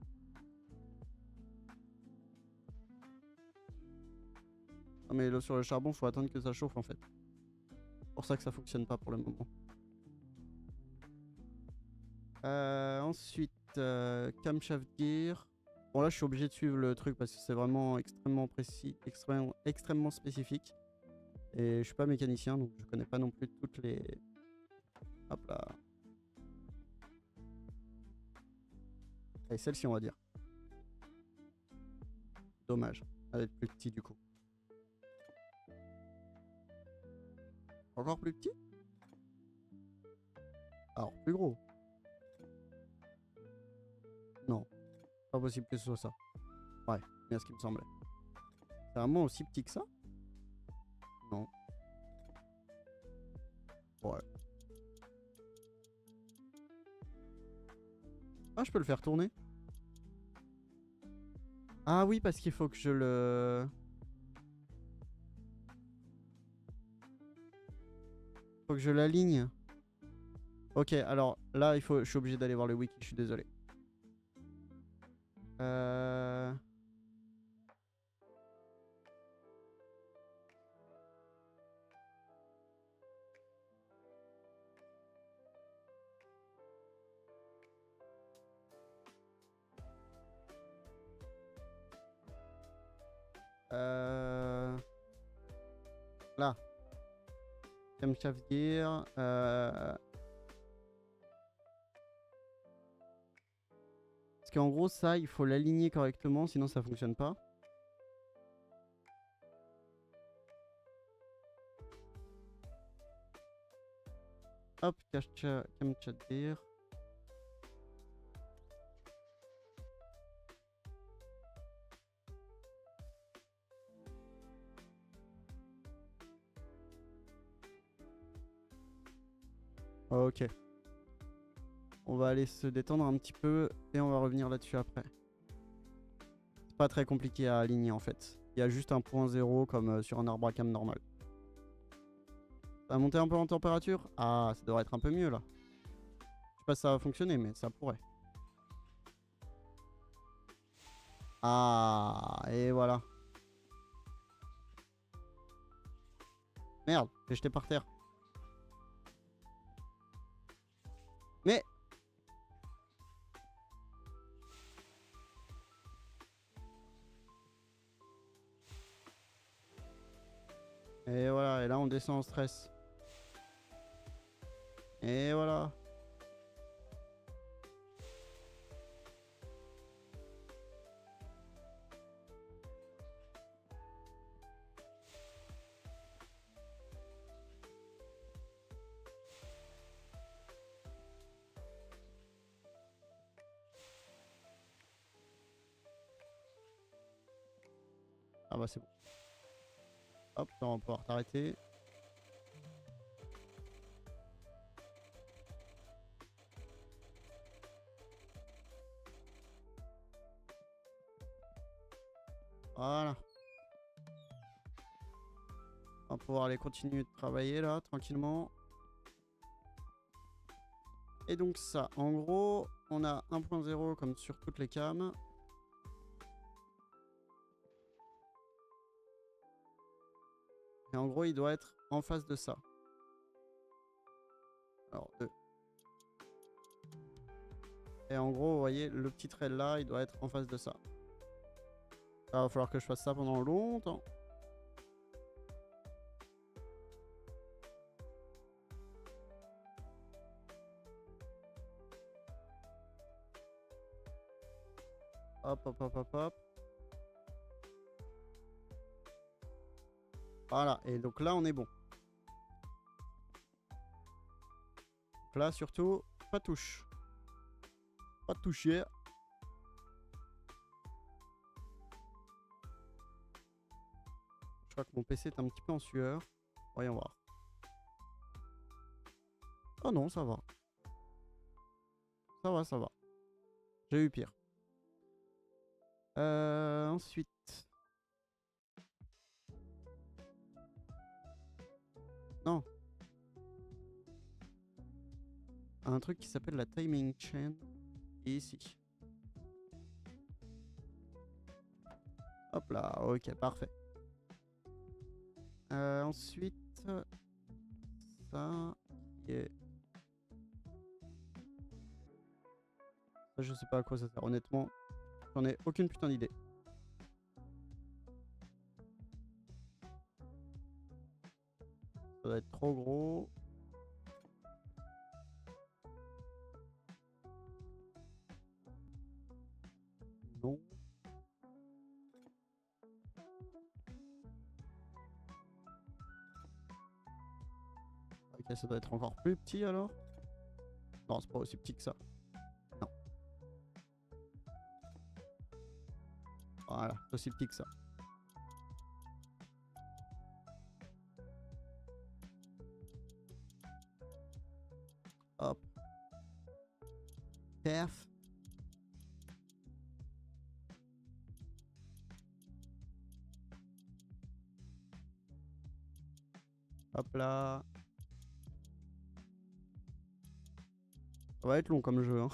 Non mais l'eau sur le charbon, faut attendre que ça chauffe, en fait. C'est pour ça que ça fonctionne pas pour le moment. Ensuite, camshaft gear. Bon là je suis obligé de suivre le truc parce que c'est vraiment extrêmement précis, extrêmement spécifique. Et je suis pas mécanicien donc je connais pas non plus toutes les... Hop là. Allez celle-ci on va dire. Dommage, elle va être plus petit du coup. Encore plus petit? Alors plus gros. Non, pas possible que ce soit ça. Ouais, bien ce qui me semblait. C'est vraiment aussi petit que ça? Non. Ouais. Ah, je peux le faire tourner? Ah oui, parce qu'il faut que je le... Faut que je l'aligne. Ok, alors là, je suis obligé d'aller voir le wiki, je suis désolé. Euh... Là. Camshaft-Gear. Parce qu'en gros, ça, il faut l'aligner correctement, sinon ça fonctionne pas. Hop, Camshaft-Gear. Ok. On va aller se détendre un petit peu et on va revenir là-dessus après. C'est pas très compliqué à aligner en fait. Il y a juste un point zéro comme sur un arbre à cam normal. Ça a monté un peu en température? Ah, ça devrait être un peu mieux là. Je sais pas si ça va fonctionner, mais ça pourrait. Ah, et voilà. Merde, j'ai jeté par terre. Mais... Et voilà, et là on descend en stress. Et voilà. Ah bah c'est bon. Hop, là on va pouvoir t'arrêter. Voilà. On va pouvoir aller continuer de travailler là, tranquillement. Et donc ça, en gros, on a 1.0 comme sur toutes les cams. Et en gros, il doit être en face de ça. Alors, 2. Et en gros, vous voyez, le petit trait là, il doit être en face de ça. Ça va falloir que je fasse ça pendant longtemps. Hop, hop, hop, hop, hop. Voilà, et donc là, on est bon. Donc là, surtout, pas touche. Pas toucher. Je crois que mon PC est un petit peu en sueur. Voyons voir. Oh non, ça va. Ça va, ça va. J'ai eu pire. Ensuite. Non. Un truc qui s'appelle la timing chain. Ici. Hop là, ok, parfait. Ensuite, ça est... Je sais pas à quoi ça sert, honnêtement. J'en ai aucune putain d'idée. Ça doit être trop gros. Non. Ok, ça doit être encore plus petit alors. Non, c'est pas aussi petit que ça. Non. Voilà, c'est aussi petit que ça. Hop. Perf. Hop là. Ça va être long comme jeu, hein.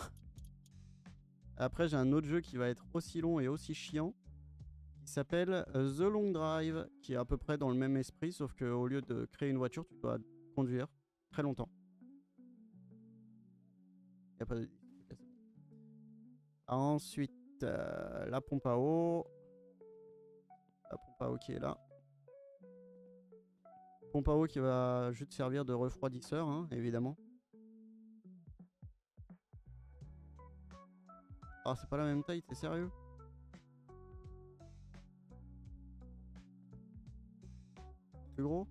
Après, j'ai un autre jeu qui va être aussi long et aussi chiant, qui s'appelle The Long Drive, qui est à peu près dans le même esprit, sauf qu'au lieu de créer une voiture, tu dois conduire très longtemps. Y a pas de... Ensuite, la pompe à eau. La pompe à eau qui est là. Pompe à eau qui va juste servir de refroidisseur, hein, évidemment. Ah, c'est pas la même taille, t'es sérieux? Plus gros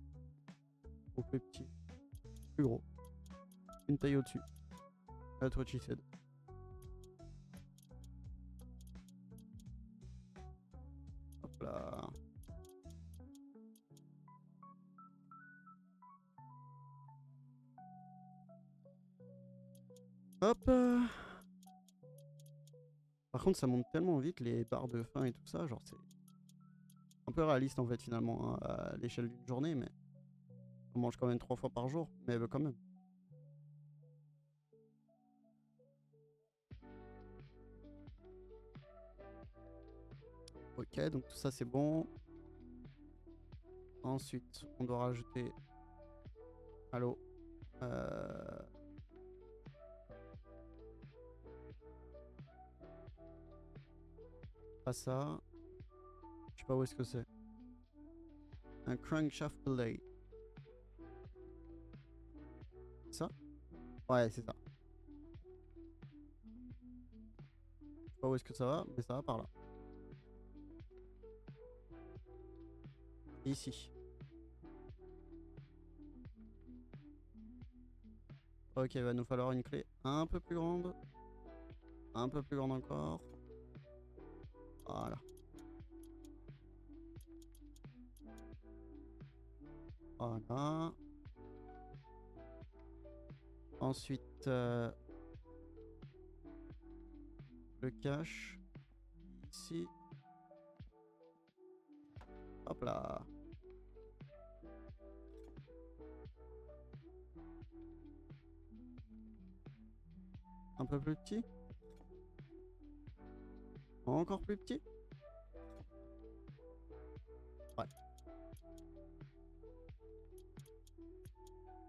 ou plus petit? Plus gros. Une taille au-dessus. That's what she said. Hop là. Hop. Par contre, ça monte tellement vite les barres de faim et tout ça, genre c'est un peu réaliste en fait finalement hein, à l'échelle d'une journée, mais on mange quand même 3 fois par jour, mais quand même. Ok, donc tout ça c'est bon. Ensuite, on doit rajouter à l'eau. Pas ça. Je sais pas où est-ce que c'est. Un crankshaft delay. Ça? Ouais, c'est ça. Je sais pas où est-ce que ça va, mais ça va par là. Ici. Ok, il va nous falloir une clé un peu plus grande. Un peu plus grande encore. Voilà. Voilà. Ensuite, le cache. Ici. Hop là. Un peu plus petit. Encore plus petit. Ouais.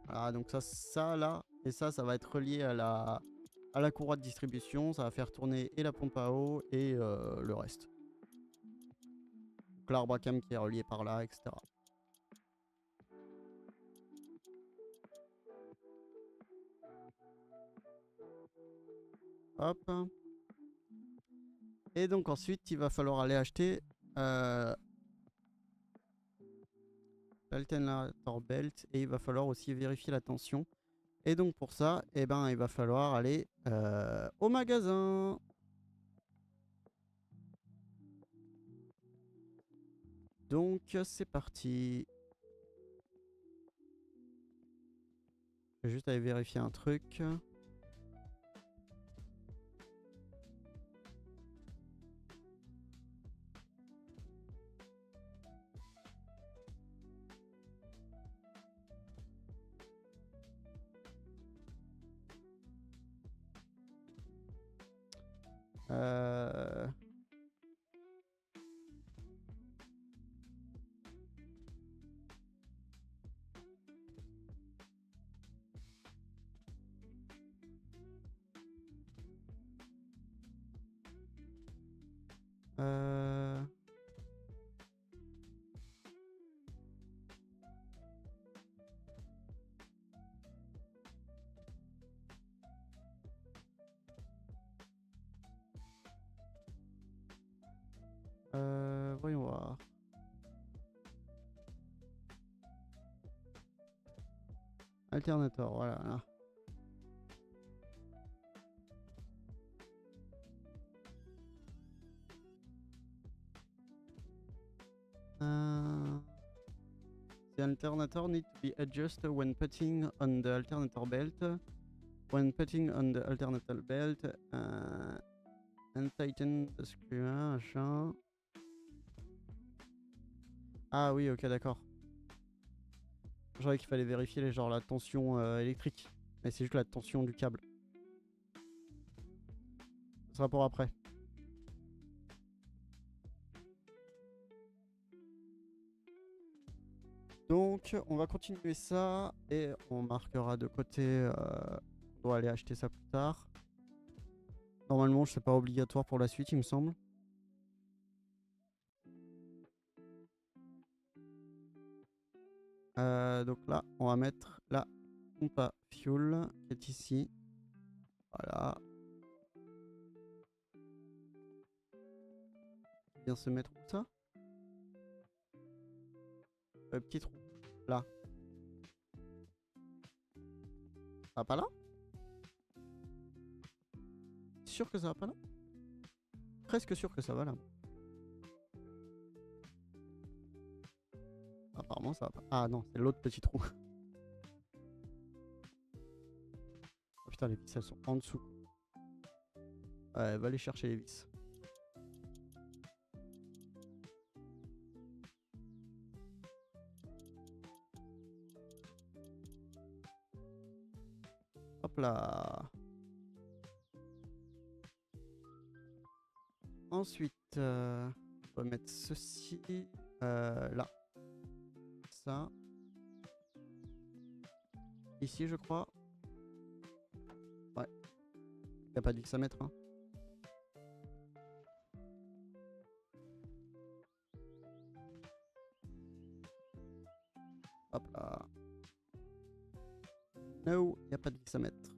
Voilà, donc ça là, et ça va être relié à la courroie de distribution. Ça va faire tourner et la pompe à eau et le reste. Donc l'arbre à cam qui est relié par là, etc. Hop. Et donc ensuite, il va falloir aller acheter l'alternator belt et il va falloir aussi vérifier la tension. Et donc pour ça, eh ben, il va falloir aller au magasin. Donc c'est parti. Je vais juste aller vérifier un truc. Euh... Euh... Voyons voir. Alternator, voilà. Là. The alternator needs to be adjusted when putting on the alternator belt. When putting on the alternator belt, untighten the screw, machin. Ah oui, ok, d'accord. Je croyais qu'il fallait vérifier genre la tension électrique. Mais c'est juste la tension du câble. Ce sera pour après. Donc, on va continuer ça et on marquera de côté. On doit aller acheter ça plus tard. Normalement, c'est pas obligatoire pour la suite, il me semble. Donc là, on va mettre la pompe à fuel qui est ici. Voilà. Bien se mettre où ça? Petit trou. Là. Ça va pas là? Sûr que ça va pas là? Presque sûr que ça va là. Apparemment ça va pas. Ah non, c'est l'autre petit trou. Oh putain, les vis elles sont en dessous. Ouais, va aller chercher les vis. Hop là. Ensuite, on va mettre ceci là. Ça. Ici, je crois. Ouais. Y a pas de vis à mettre, hein. Hop là. No, y a pas de vis à mettre.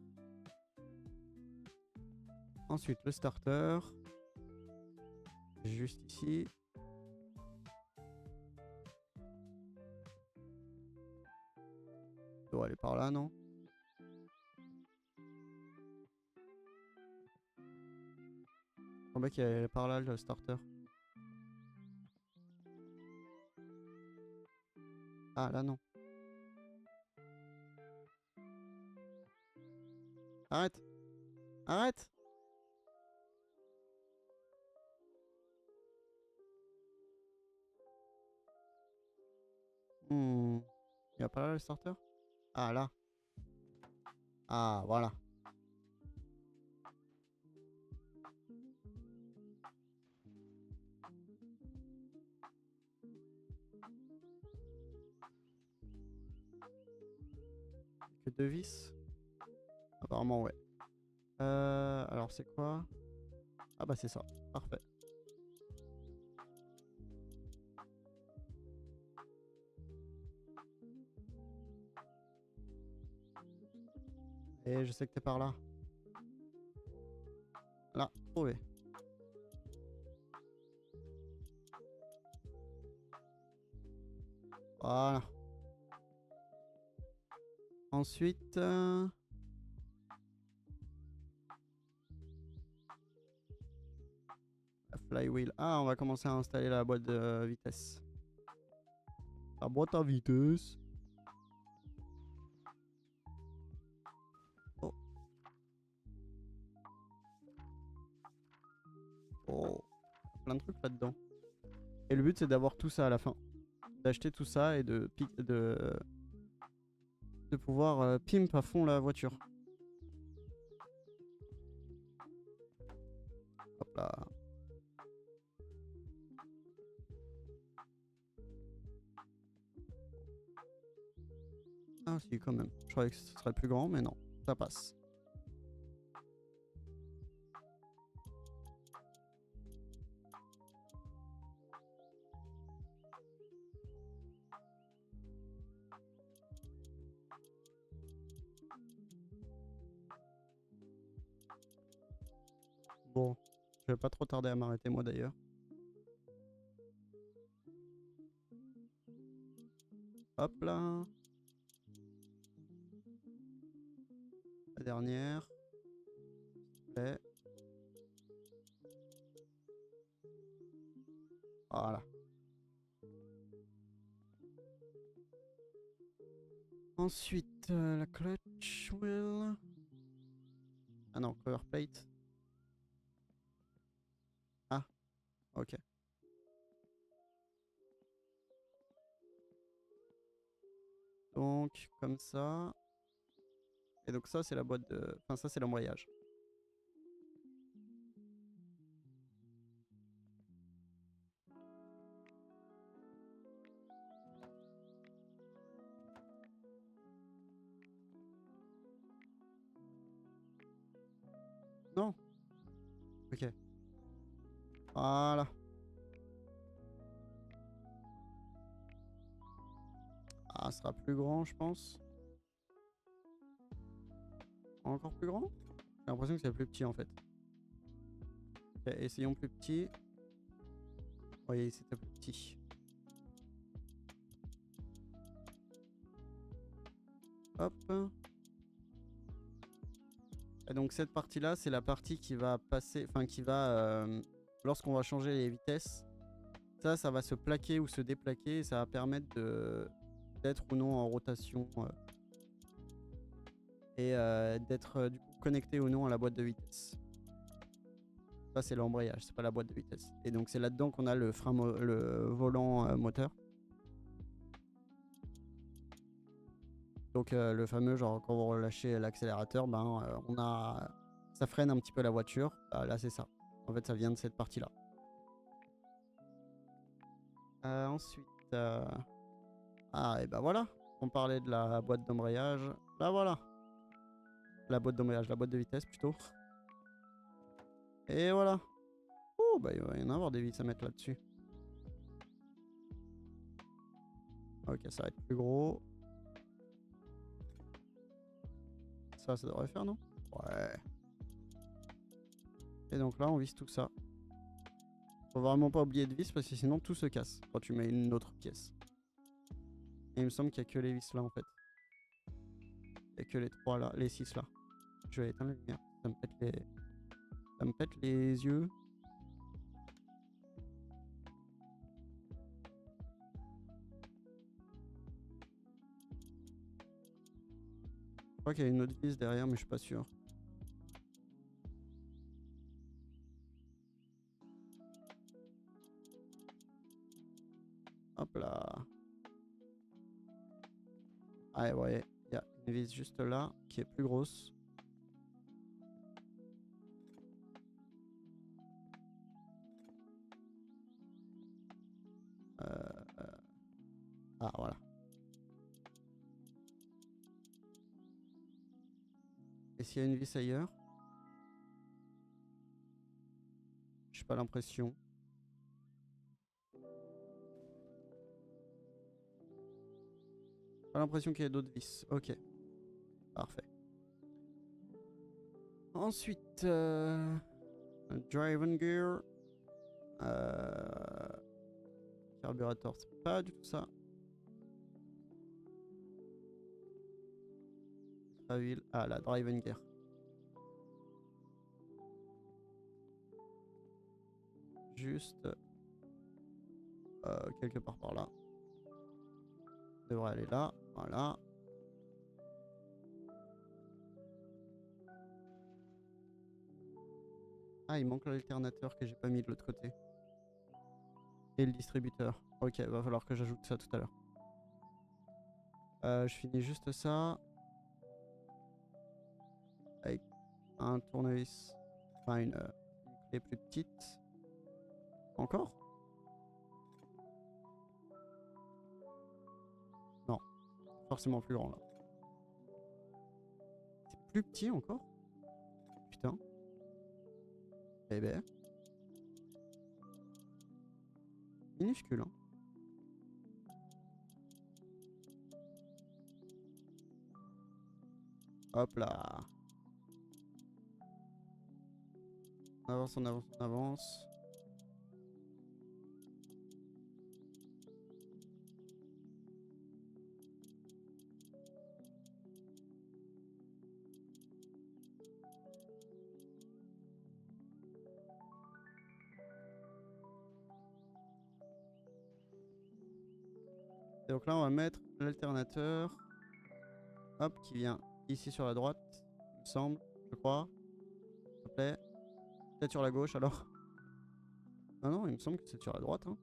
Ensuite, le starter. Juste ici. Il doit aller par là, non? Je crois qu'il est par là, le starter. Ah, là, non. Arrête! Arrête! Il y a pas là le starter? Ah, là. Ah, voilà. Que deux vis? Apparemment, ouais. Alors, c'est quoi? Ah, bah, c'est ça. Parfait. Et je sais que t'es par là. Là, trouvé. Voilà. Ensuite... la flywheel. Ah, on va commencer à installer la boîte de vitesse. La boîte à vitesse. Oh. Oh. Plein de trucs là-dedans. Et le but, c'est d'avoir tout ça à la fin. D'acheter tout ça et de pouvoir pimp à fond la voiture. Hop là. Ah si, quand même. Je croyais que ce serait plus grand, mais non. Ça passe. Bon. Je vais pas trop tarder à m'arrêter, moi, d'ailleurs. Hop là. La dernière. Et... voilà. Ensuite, la clutch wheel. Ah non, cover plate. Ah, ok. Donc, comme ça. Et donc ça, c'est la boîte de... Enfin, ça, c'est l'embrayage. Non. Ok. Voilà. Ah, ça sera plus grand, je pense. Encore plus grand? J'ai l'impression que c'est plus petit en fait. Ok, essayons plus petit. Oui, c'était plus petit. Hop. Et donc cette partie-là, c'est la partie qui va passer, enfin qui va, lorsqu'on va changer les vitesses, ça va se plaquer ou se déplaquer et ça va permettre d'être ou non en rotation et d'être du coup connecté ou non à la boîte de vitesse. Ça c'est l'embrayage, c'est pas la boîte de vitesse. Et donc c'est là-dedans qu'on a le frein, le volant moteur. Donc le fameux genre quand vous relâchez l'accélérateur, ben ça freine un petit peu la voiture. Là c'est ça. En fait ça vient de cette partie-là. Ensuite, ah et ben voilà. On parlait de la boîte d'embrayage. Là voilà. La boîte d'embrayage, la boîte de vitesse plutôt. Et voilà. Oh bah il va y en avoir des vis à mettre là-dessus. Ok, ça va être plus gros. Ça devrait faire, non? Ouais. Et donc là, on visse tout ça. Faut vraiment pas oublier de vis parce que sinon tout se casse quand tu mets une autre pièce. Et il me semble qu'il n'y a que les vis là en fait. Il n'y a que les 3 là, les 6 là. Je vais éteindre la lumière. Ça me pète les yeux. Je crois qu'il y a une autre vis derrière mais je suis pas sûr. Hop là. Ah ouais, il y a une vis juste là qui est plus grosse. Ah voilà. Et s'il y a une vis ailleurs? J'ai pas l'impression. Pas l'impression qu'il y ait d'autres vis. Ok. Parfait. Ensuite, drive and gear. Carburateur, c'est pas du tout ça. Huile. Ah, la drive and gear. Juste quelque part par là. Ça devrait aller là. Voilà. Ah, il manque l'alternateur que j'ai pas mis de l'autre côté. Et le distributeur. Ok, va falloir que j'ajoute ça tout à l'heure. Je finis juste ça. Avec un tournevis. Enfin, une clé plus petite. Encore? Non. Forcément plus grand là. C'est plus petit encore? Putain. Eh ben. Minuscule, hein. Hop là. On avance, on avance, on avance. Et donc là, on va mettre l'alternateur. Hop, qui vient ici sur la droite, il me semble, je crois. S'il te plaît. Peut-être sur la gauche alors. Ah non, il me semble que c'est sur la droite. Hein.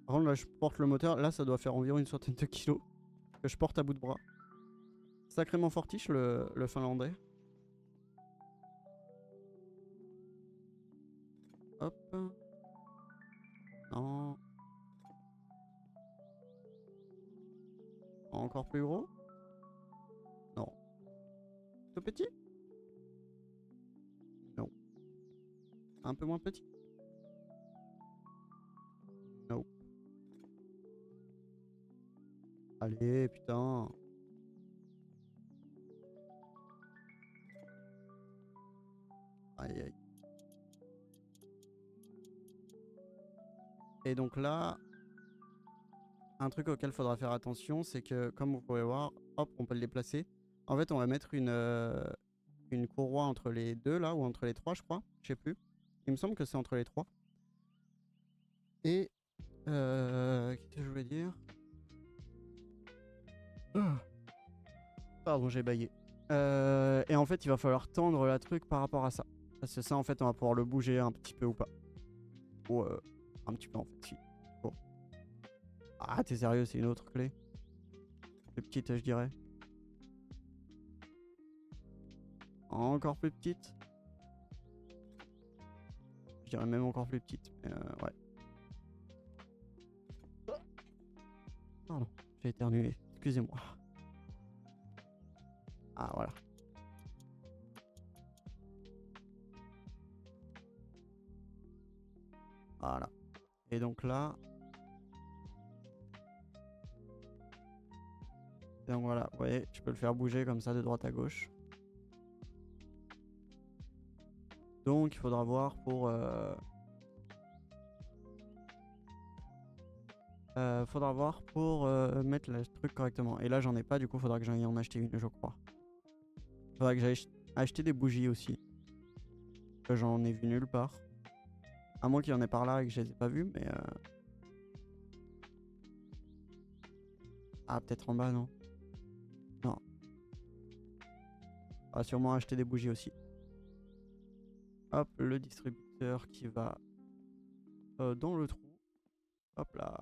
Par contre, là, je porte le moteur. Là, ça doit faire environ une centaine de kilos que je porte à bout de bras. Sacrément fortiche, le finlandais. Hop. Non. Encore plus gros. Tout petit? Non. Un peu moins petit? Non. Allez, putain. Aïe aïe. Et donc là, un truc auquel il faudra faire attention, c'est que comme vous pouvez voir, hop, on peut le déplacer. En fait, on va mettre une courroie entre les deux là, ou entre les trois, je crois. Je sais plus. Il me semble que c'est entre les trois. Et qu'est-ce que je voulais dire? Pardon, j'ai baillé. Et en fait, il va falloir tendre la truc par rapport à ça. Parce que ça, en fait, on va pouvoir le bouger un petit peu ou pas. Ou un petit peu, en fait, si. Bon. Ah, t'es sérieux, c'est une autre clé? Plus petite, je dirais. Encore plus petite. Je dirais même encore plus petite. Mais ouais. Pardon, j'ai éternué. Excusez-moi. Ah, voilà. Voilà. Et donc là... Donc voilà, vous voyez, je peux le faire bouger comme ça de droite à gauche. Donc il faudra voir pour... mettre le truc correctement. Et là j'en ai pas, du coup faudra que j'aille en acheter une, je crois. Faudra que j'aille acheter des bougies aussi. Que j'en ai vu nulle part. À moins qu'il y en ait par là et que je les ai pas vues, mais... Ah, peut-être en bas, non? Non. On va sûrement acheter des bougies aussi. Hop, le distributeur qui va dans le trou. Hop là.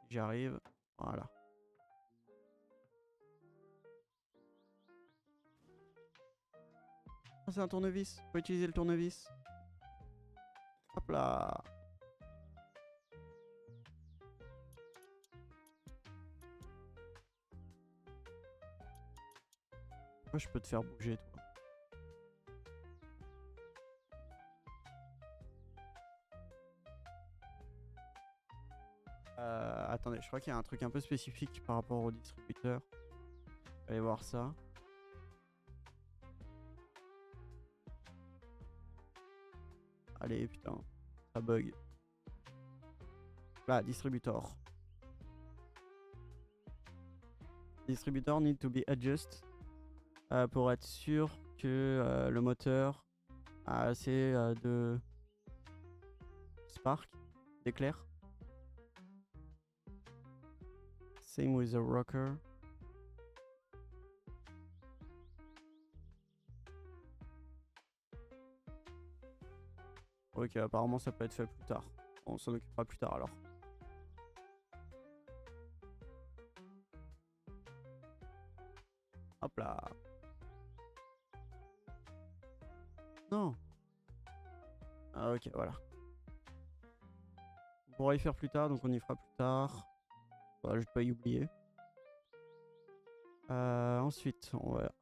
J'y arrive. Voilà. Ah, c'est un tournevis. Faut utiliser le tournevis. Hop là. Pourquoi je peux te faire bouger, toi? Attendez, je crois qu'il y a un truc un peu spécifique par rapport au distributeur. Allez voir ça. Allez, putain. Ça bug. Là, distributor. Distributor need to be adjusted. Pour être sûr que le moteur a assez de spark, d'éclair. Same with the rocker. Ok, apparemment ça peut être fait plus tard. On s'en occupera plus tard alors. Hop là. Non. Ah, ok, voilà. On pourra y faire plus tard, donc on y fera plus tard. Voilà, je vais pas y oublier. Ensuite, on va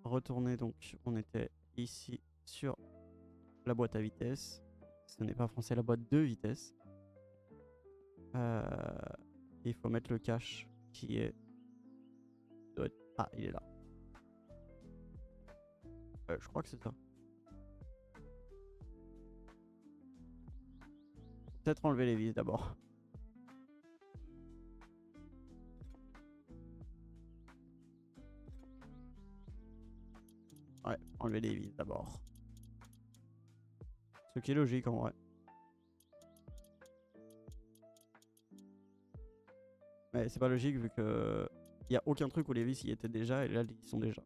retourner, donc on était ici sur la boîte à vitesse. Ce n'est pas français, la boîte de vitesse. Il faut mettre le cache qui est... Ah, il est là. Je crois que c'est ça. Peut-être enlever les vis d'abord. Ouais, enlever les vis d'abord. Ce qui est logique en vrai. Mais c'est pas logique vu que il y a aucun truc où les vis y étaient déjà et là ils sont déjà.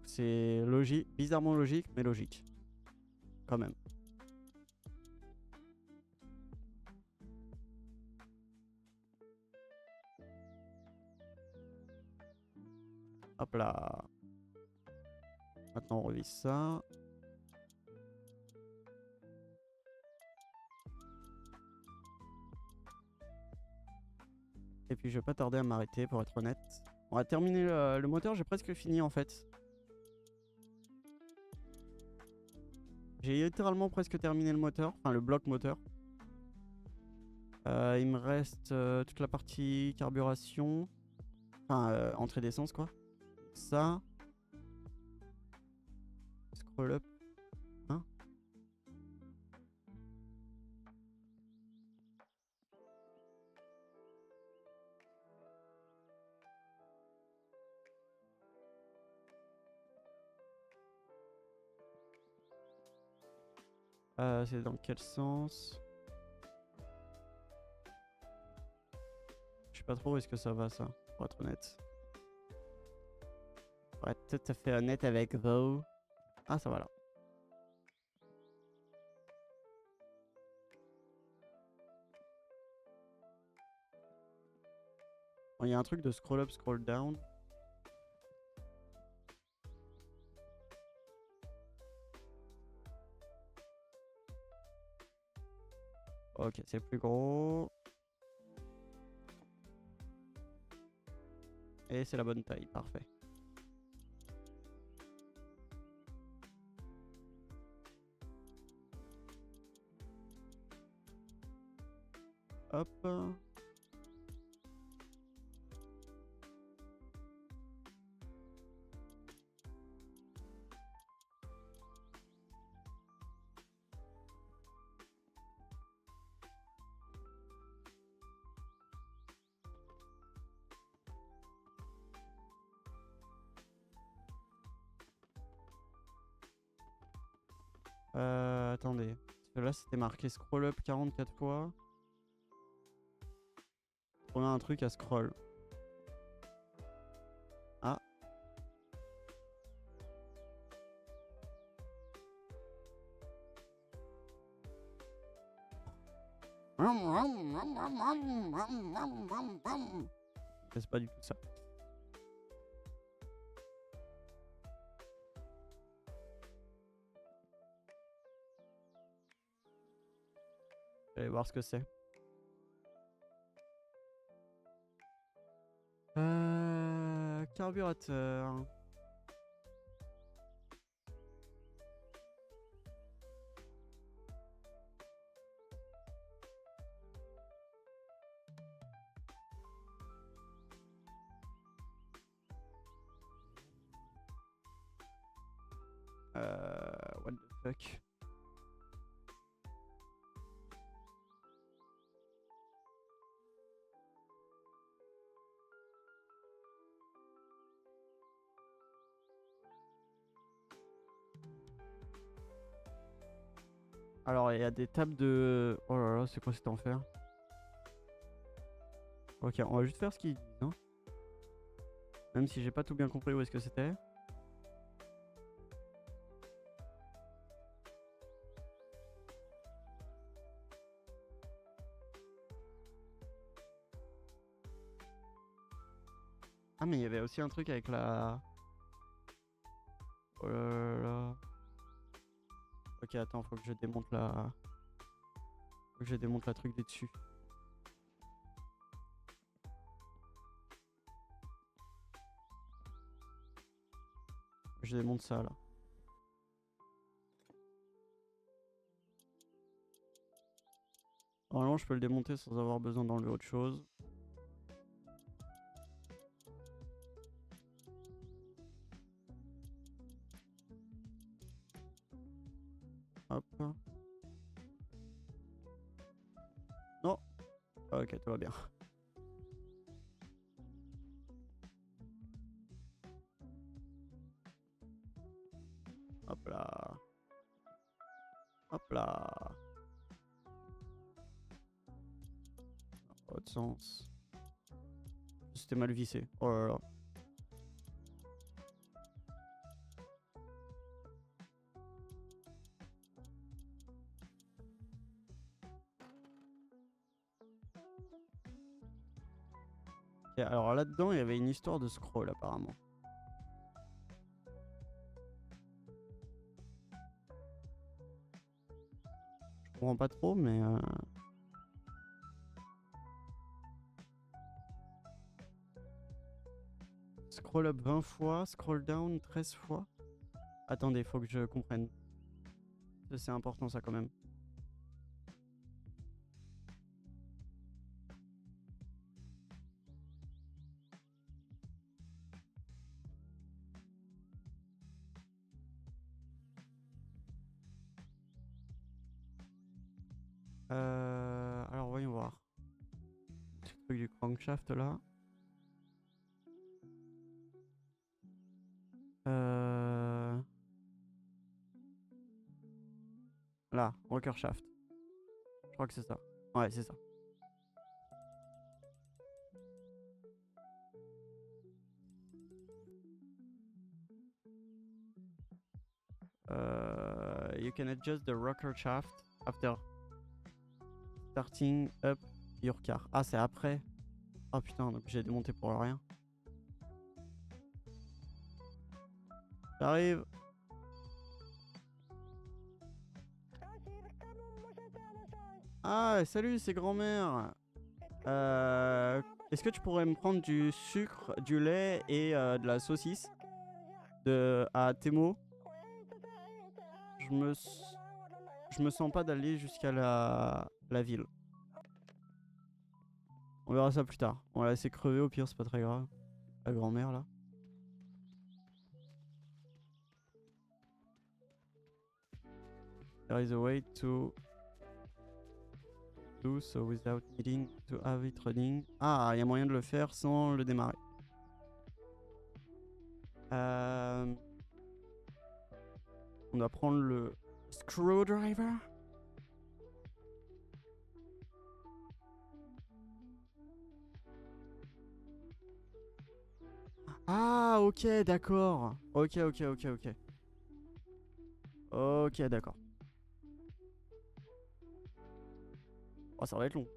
C'est logique, bizarrement logique, mais logique. Quand même. Hop là. Maintenant on revise ça. Et puis je vais pas tarder à m'arrêter pour être honnête. On va terminer le moteur, j'ai presque fini en fait. J'ai littéralement presque terminé le moteur, enfin le bloc moteur. Il me reste toute la partie carburation, enfin entrée d'essence quoi. Ça. Scroll up. Hein? C'est dans quel sens? Je sais pas trop où est-ce que ça va ça, pour être honnête. Pour être tout à fait honnête avec vous. Ah ça va là. Bon, il y a un truc de scroll up, scroll down. Ok, c'est plus gros. Et c'est la bonne taille, parfait. Hop. Attendez. Parce que là, c'était marqué scroll up 44 fois. On a un truc à scroll. Ah. C'est pas du tout ça. Je vais aller voir ce que c'est. Carburateur. What the fuck. Alors, il y a des tables de... Oh là là, c'est quoi cet enfer? Ok, on va juste faire ce qu'ils disent. Hein. Même si j'ai pas tout bien compris où est-ce que c'était. Ah, mais il y avait aussi un truc avec la... Oh là là. Ok, attends, faut que je démonte la... Faut que je démonte la truc du dessus. Je démonte ça, là. Normalement, je peux le démonter sans avoir besoin d'enlever autre chose. Hop. Non. Ok, tout va bien. Hop là. Hop là. Dans l'autre sens. C'était mal vissé. Oh là là. Et alors là-dedans, il y avait une histoire de scroll apparemment. Je comprends pas trop, mais... Scroll up 20 fois, scroll down 13 fois. Attendez, faut que je comprenne. C'est important ça quand même. Alors voyons voir. Le truc du crankshaft là. Là, rocker shaft. Je crois que c'est ça. Ouais, c'est ça. You can adjust the rocker shaft after starting up your car. Ah, c'est après. Ah putain, donc j'ai démonté pour rien. J'arrive. Ah, salut, c'est grand-mère. Est-ce que tu pourrais me prendre du sucre, du lait et de la saucisse à Temo? Je me sens pas d'aller jusqu'à la ville. On verra ça plus tard. On va la laisser crever au pire, c'est pas très grave. La grand-mère là. There is a way to do so without needing to have it running. Ah, il y a moyen de le faire sans le démarrer. On doit prendre le screwdriver. Ah, ok, d'accord. Ok. Ok, d'accord. Oh, ça va être long.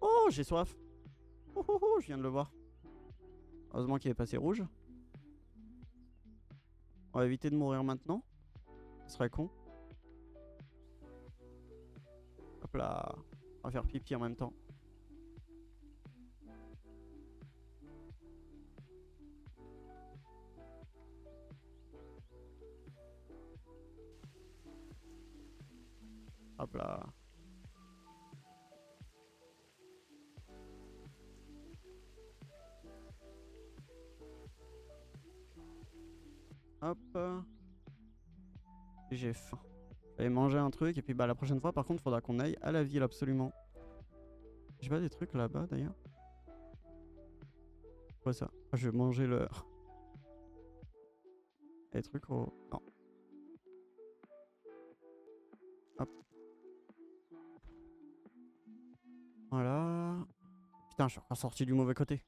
Oh, j'ai soif. Oh, je viens de le voir. Heureusement qu'il est passé rouge. On va éviter de mourir maintenant. Ce serait con. Hop là. On va faire pipi en même temps. Hop là. Hop. J'ai faim. Je vais manger un truc et puis bah la prochaine fois par contre faudra qu'on aille à la ville absolument. J'ai pas des trucs là-bas d'ailleurs. Quoi ça? Ah, je vais manger le... Les trucs au... Non. Hop. Voilà. Putain, je suis encore sorti du mauvais côté.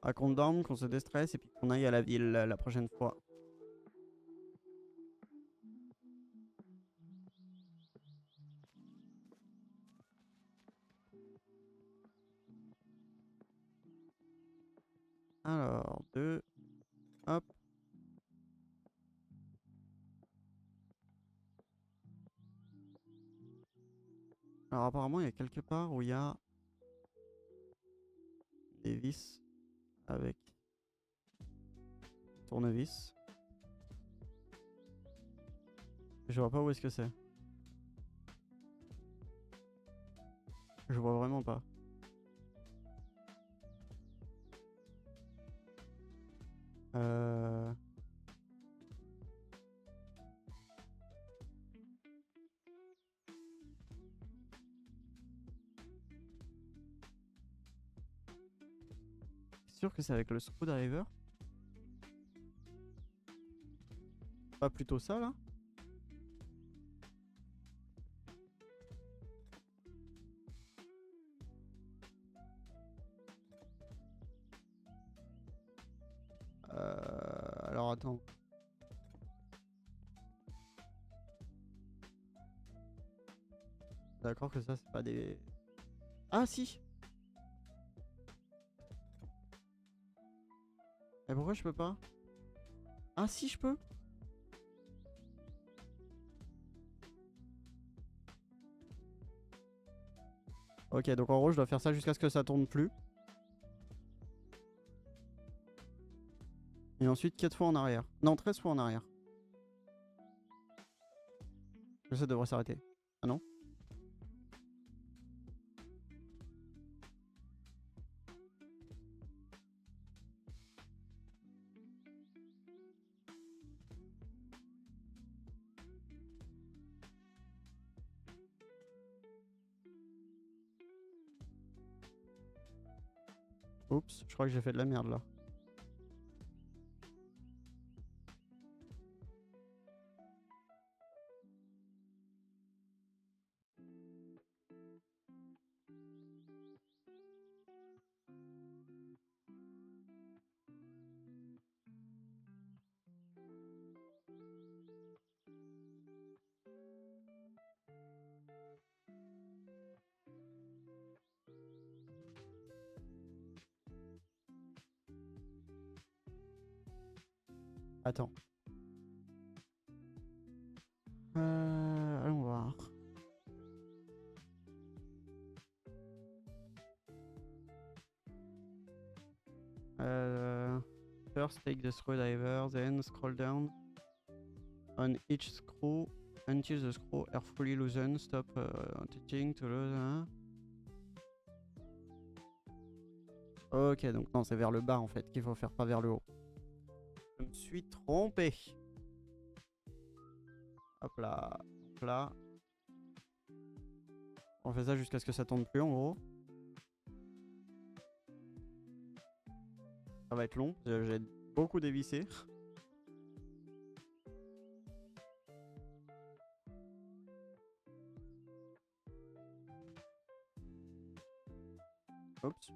Ah, qu'on dorme, qu'on se déstresse et puis qu'on aille à la ville la prochaine fois. Alors, 2. Hop. Alors apparemment il y a quelque part où il y a des vis avec tournevis. Je vois pas où est-ce que c'est. Je vois vraiment pas. Sûr que c'est avec le screwdriver? Pas plutôt ça là? Alors attends. D'accord que ça c'est pas des... Ah si! Et pourquoi je peux pas? Ah si je peux? Ok, donc en gros je dois faire ça jusqu'à ce que ça tourne plus. Et ensuite 4 fois en arrière. Non, 13 fois en arrière. Ça devrait s'arrêter. Ah non? Oups, je crois que j'ai fait de la merde là. Attends. Allons voir. First, take the screwdriver, then scroll down on each screw until the screws are fully loosened. Stop touching to loosen. Ok, donc non, c'est vers le bas en fait qu'il faut faire, pas vers le haut. Je me suis trompé. Hop là, hop là. On fait ça jusqu'à ce que ça tombe plus en gros. Ça va être long, j'ai beaucoup dévissé. Oups.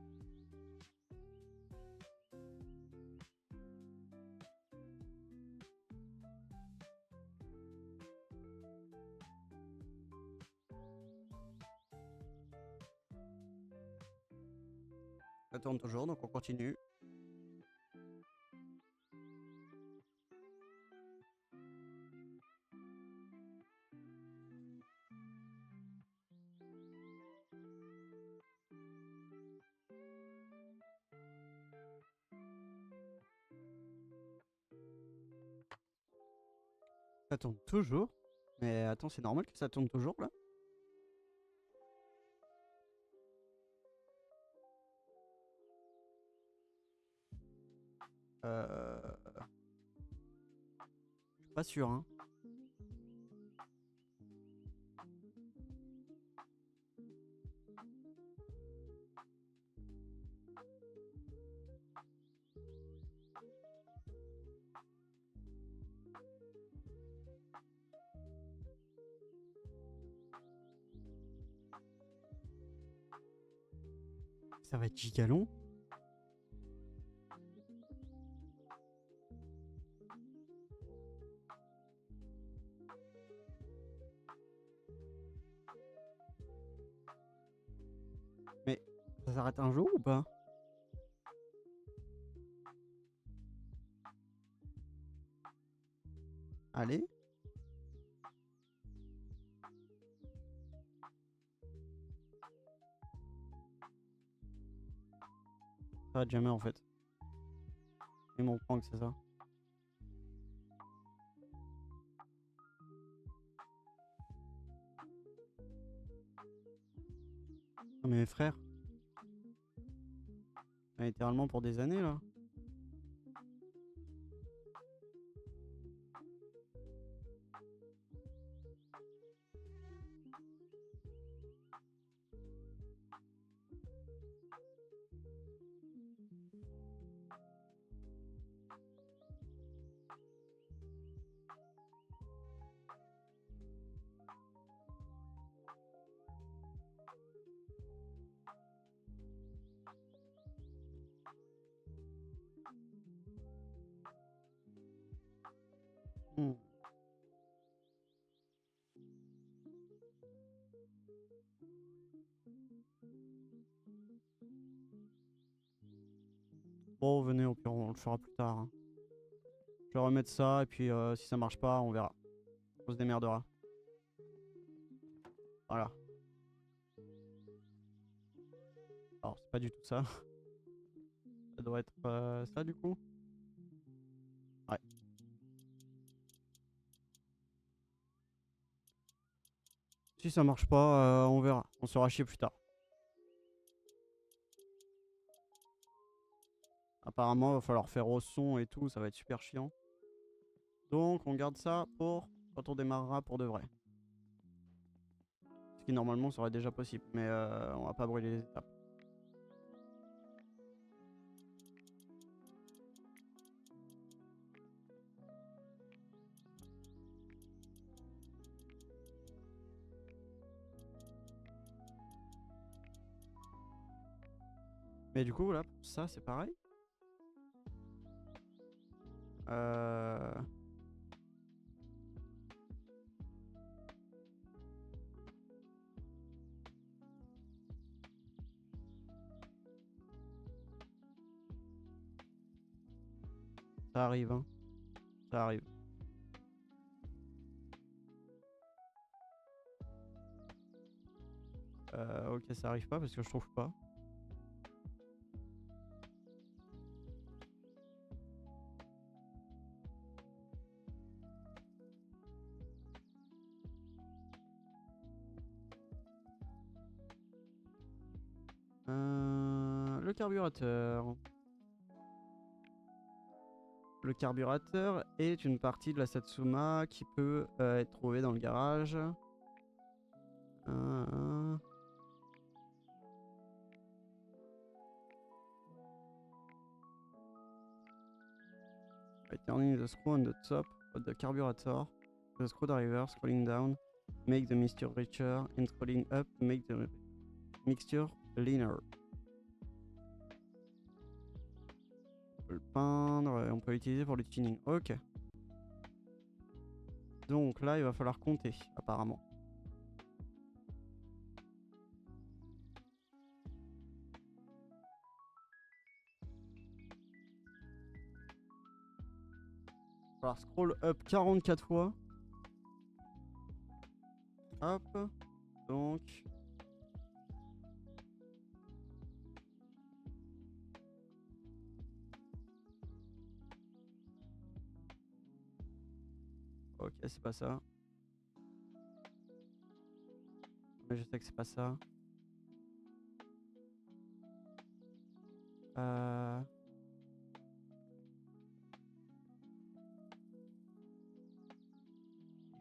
Ça tourne toujours, donc on continue. Ça tourne toujours. Mais attends, c'est normal que ça tourne toujours là? Je suis pas sûr, hein. Ça va être giga long. Mais ça s'arrête un jour ou pas? Allez. Ça s'arrête jamais en fait. Et mon point que c'est ça. Non mais mes frères. Littéralement pour des années là. Hmm. Bon, venez, au pire, on le fera plus tard, hein. Je vais remettre ça et puis si ça marche pas, on verra. On se démerdera. Voilà. Alors, c'est pas du tout ça. Ça doit être ça du coup. Ouais. Si ça marche pas, on verra. On sera chier plus tard. Apparemment, il va falloir faire au son et tout, ça va être super chiant. Donc, on garde ça pour quand on démarrera pour de vrai. Ce qui normalement serait déjà possible, mais on va pas brûler les étapes. Mais du coup, là, pour ça, c'est pareil. Euh... Ça arrive, hein. Ça arrive. Ok, ça arrive pas parce que je trouve pas. Le carburateur. Le carburateur est une partie de la Satsuma qui peut être trouvée dans le garage. By turning the screw on the top of the carburator, the screwdriver scrolling down make the mixture richer and scrolling up make the mixture leaner. On peut le peindre et on peut l'utiliser pour le tuning. Ok. Donc là, il va falloir compter, apparemment. Il va falloir scroll up 44 fois. Hop. Donc... Ok, c'est pas ça. Mais je sais que c'est pas ça. Il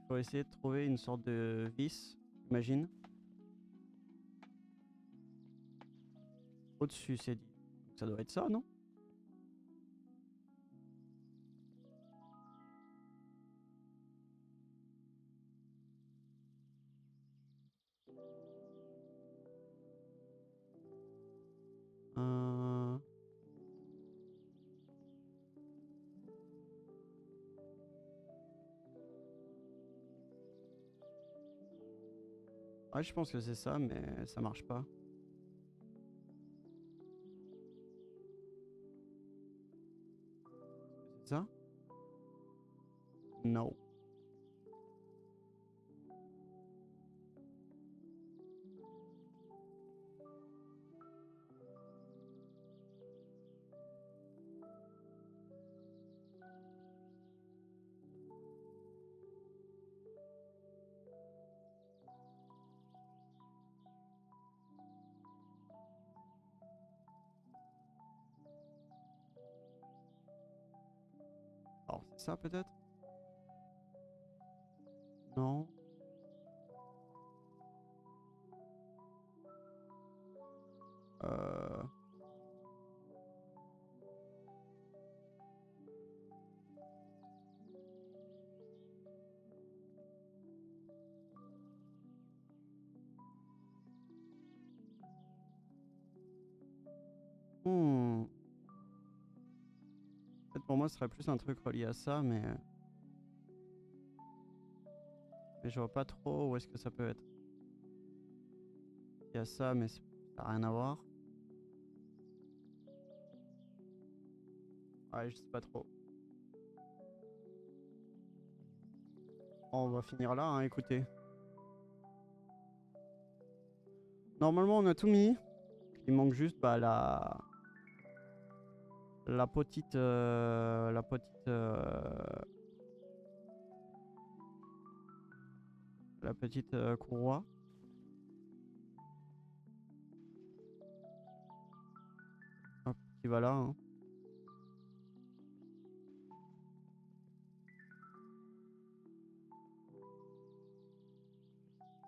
faut essayer de trouver une sorte de vis, j'imagine. Au-dessus, c'est dit. Ça doit être ça, non? Ouais, je pense que c'est ça, mais ça marche pas. C'est ça? Non. Alors, c'est ça peut-être? Non. Euh... Hmm. Peut-être pour moi, ce serait plus un truc relié à ça, mais je vois pas trop où est-ce que ça peut être. Il y a ça, mais ça n'a rien à voir. Ouais, je sais pas trop. On va finir là, hein, écoutez. Normalement, on a tout mis. Il manque juste bah, la petite... la petite courroie. Hop, qui va là. Hein.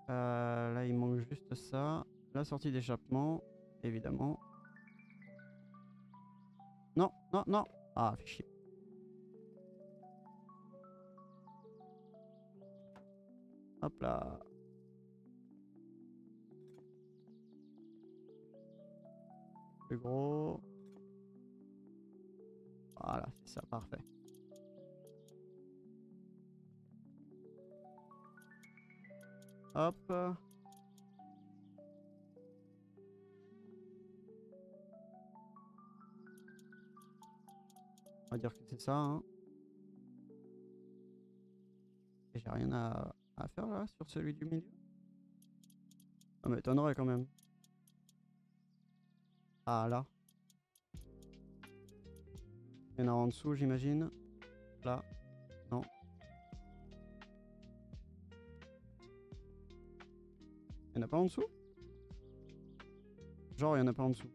Là, il manque juste ça. La sortie d'échappement, évidemment. Non, non, non. Ah, fait chier. Hop là. Plus gros. Voilà, c'est ça, parfait. Hop. On va dire que c'est ça. Hein. J'ai rien à faire là sur celui du milieu. Ça m'étonnerait quand même. Ah là. Il y en a en dessous, j'imagine. Là. Non. Il y en a pas en dessous? Genre, il y en a pas en dessous.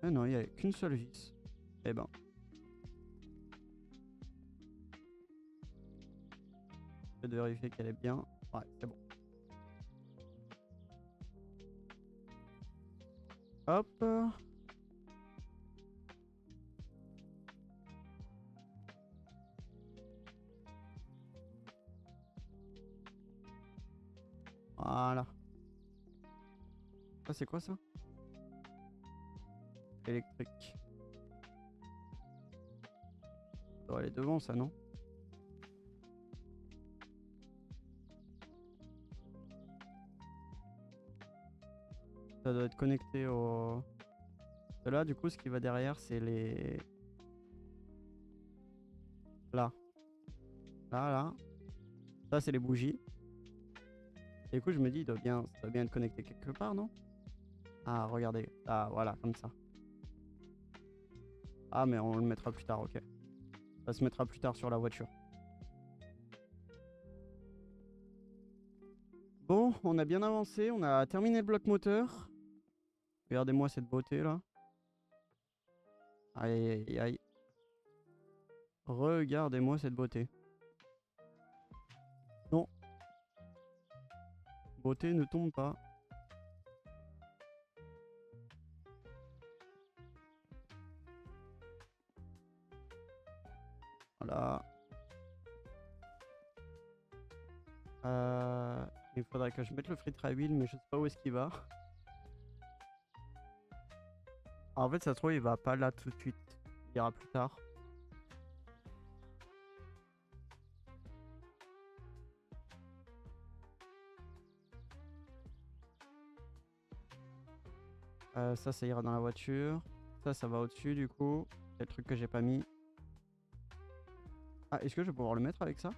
Eh non, il n'y a qu'une seule vis. Eh ben. Je vais vérifier qu'elle est bien. Ouais, c'est bon. Hop. Voilà. Ça, c'est quoi ça? Électrique. Ça doit aller devant, ça, non? Ça doit être connecté au... De là, du coup, ce qui va derrière, c'est les... Là. Là, là. Ça, c'est les bougies. Et du coup, je me dis, ça doit bien être connecté quelque part, non? Ah, regardez. Ah, voilà, comme ça. Ah, mais on le mettra plus tard, ok. Ça se mettra plus tard sur la voiture. Bon, on a bien avancé. On a terminé le bloc moteur. Regardez-moi cette beauté, là. Aïe, aïe, aïe. Regardez-moi cette beauté. Non. Beauté ne tombe pas. Voilà. Il faudrait que je mette le filtre à huile, mais je sais pas où est-ce qu'il va. En fait, ça se trouve, il va pas là tout de suite. Il ira plus tard. Ça ira dans la voiture. Ça va au-dessus du coup. C'est le truc que j'ai pas mis. Ah, est-ce que je vais pouvoir le mettre avec ça?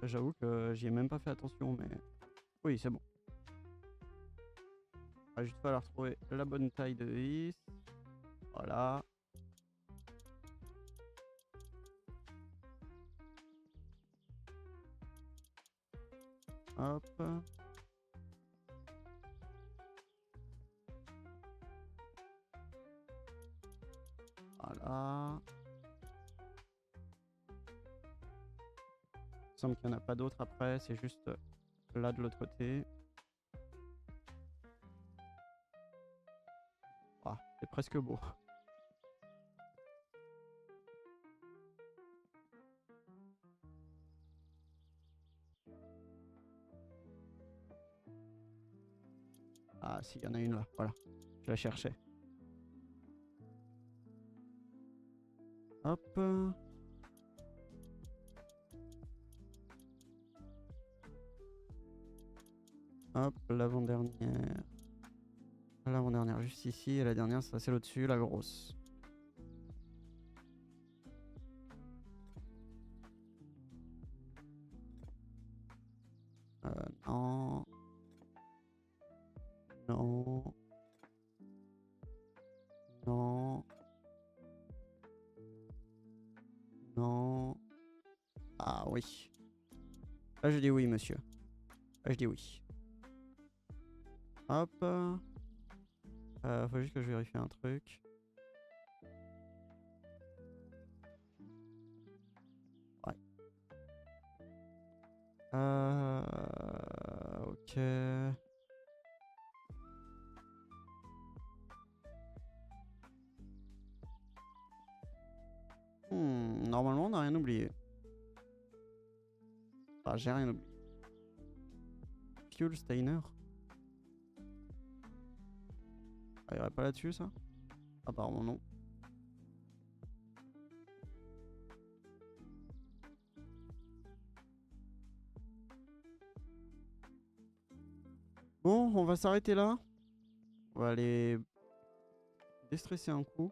J'avoue que j'y ai même pas fait attention, mais... Oui, c'est bon. Il va juste falloir trouver la bonne taille de vis. Voilà. Hop. Voilà. Il semble qu'il n'y en a pas d'autres après, c'est juste là de l'autre côté. Ah, c'est presque beau. Ah si, il y en a une là, voilà. Je la cherchais. Hop. Hop, l'avant-dernière. L'avant-dernière juste ici, et la dernière c'est celle au-dessus, la grosse. Non. Non. Non. Non. Ah oui. Là, je dis oui, monsieur. Là, je dis oui. Hop. Faut juste que je vérifie un truc. Ouais. Ok. Normalement, on n'a rien oublié. Enfin, j'ai rien oublié. Fuel Steiner. Ah, y'aurait pas là-dessus, ça? Apparemment, non. Bon, on va s'arrêter là. On va aller déstresser un coup.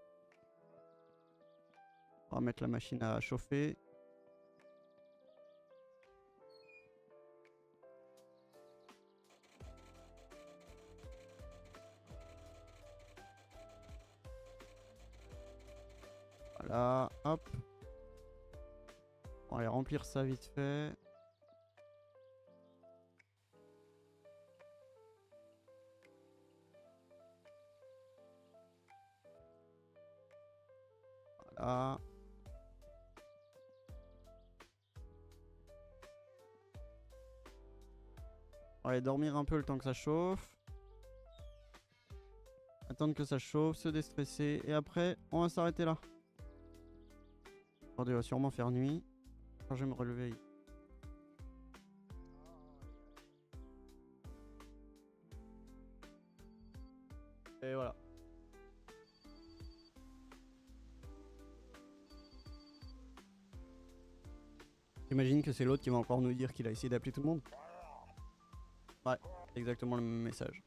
On va mettre la machine à chauffer. Voilà, hop. On va aller remplir ça vite fait. Voilà. On va aller dormir un peu le temps que ça chauffe. Attendre que ça chauffe, se déstresser. Et après, on va s'arrêter là. Aujourd'hui, il va sûrement faire nuit. Quand je vais me relever. Et voilà. J'imagine que c'est l'autre qui va encore nous dire qu'il a essayé d'appeler tout le monde. Ouais, exactement le même message.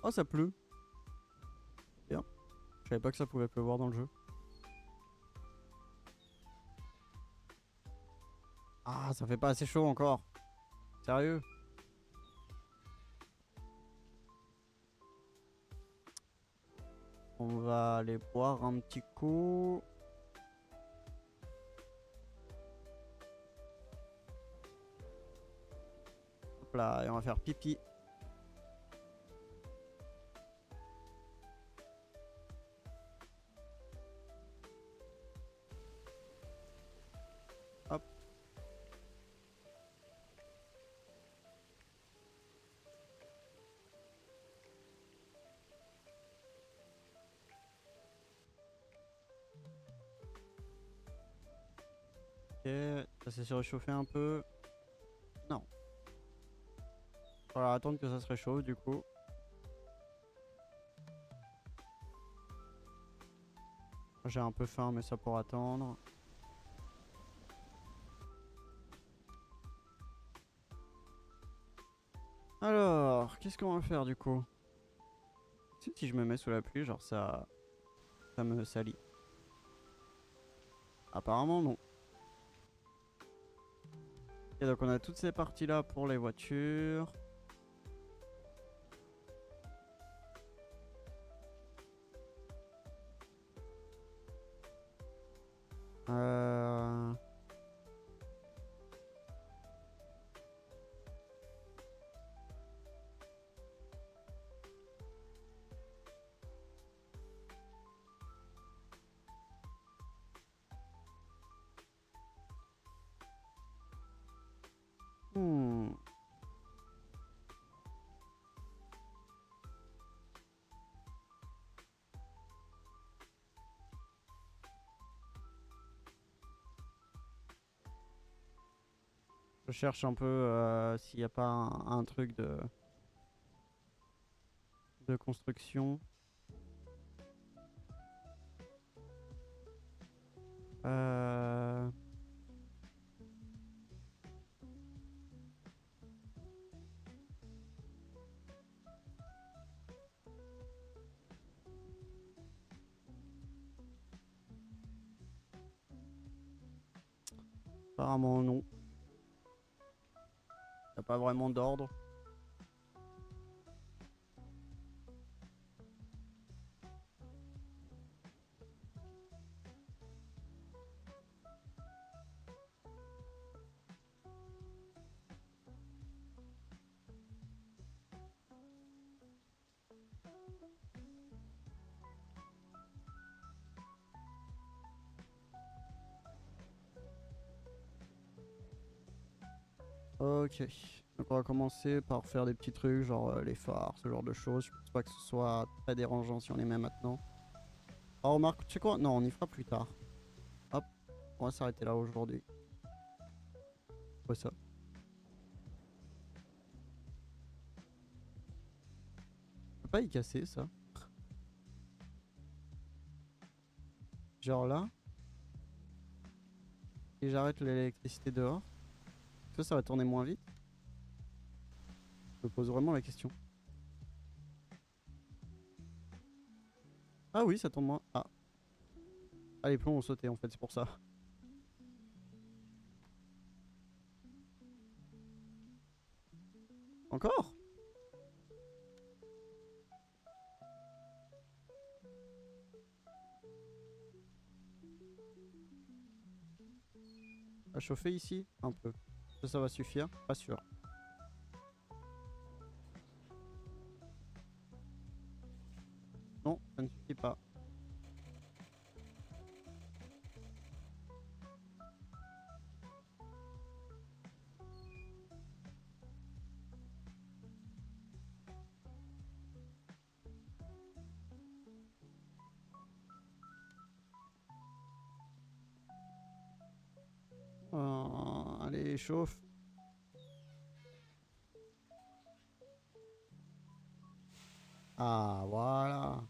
Oh, ça pleut. Bien. Je savais pas que ça pouvait pleuvoir dans le jeu. Ah, ça fait pas assez chaud encore. Sérieux? On va aller boire un petit coup. Hop là, et on va faire pipi. Hop. Ok, ça s'est surchauffé un peu. Non. On va attendre que ça se réchauffe du coup. J'ai un peu faim mais ça pourra attendre. Alors, qu'est-ce qu'on va faire du coup? Si je me mets sous la pluie, genre ça me salit. Apparemment non. Et donc on a toutes ces parties là pour les voitures. Euh... Hmm. Je cherche un peu s'il n'y a pas un truc de construction. Euh... Apparemment non. Il n'y a pas vraiment d'ordre. Ok. Donc on va commencer par faire des petits trucs, genre les phares, ce genre de choses. Je pense pas que ce soit très dérangeant si on les met maintenant. Ah remarque, tu sais quoi? Non, on y fera plus tard. Hop, on va s'arrêter là aujourd'hui. Ouais ça. Je peux pas y casser ça. Genre là. Et j'arrête l'électricité dehors. Ça va tourner moins vite? Je me pose vraiment la question. Ah oui, ça tourne moins. Ah. Ah, les plombs ont sauté en fait, c'est pour ça. Encore? À chauffer ici? Un peu. Ça va suffire? Pas sûr. Non, ça ne suffit pas. Allez, chauffe. Ah, voilà.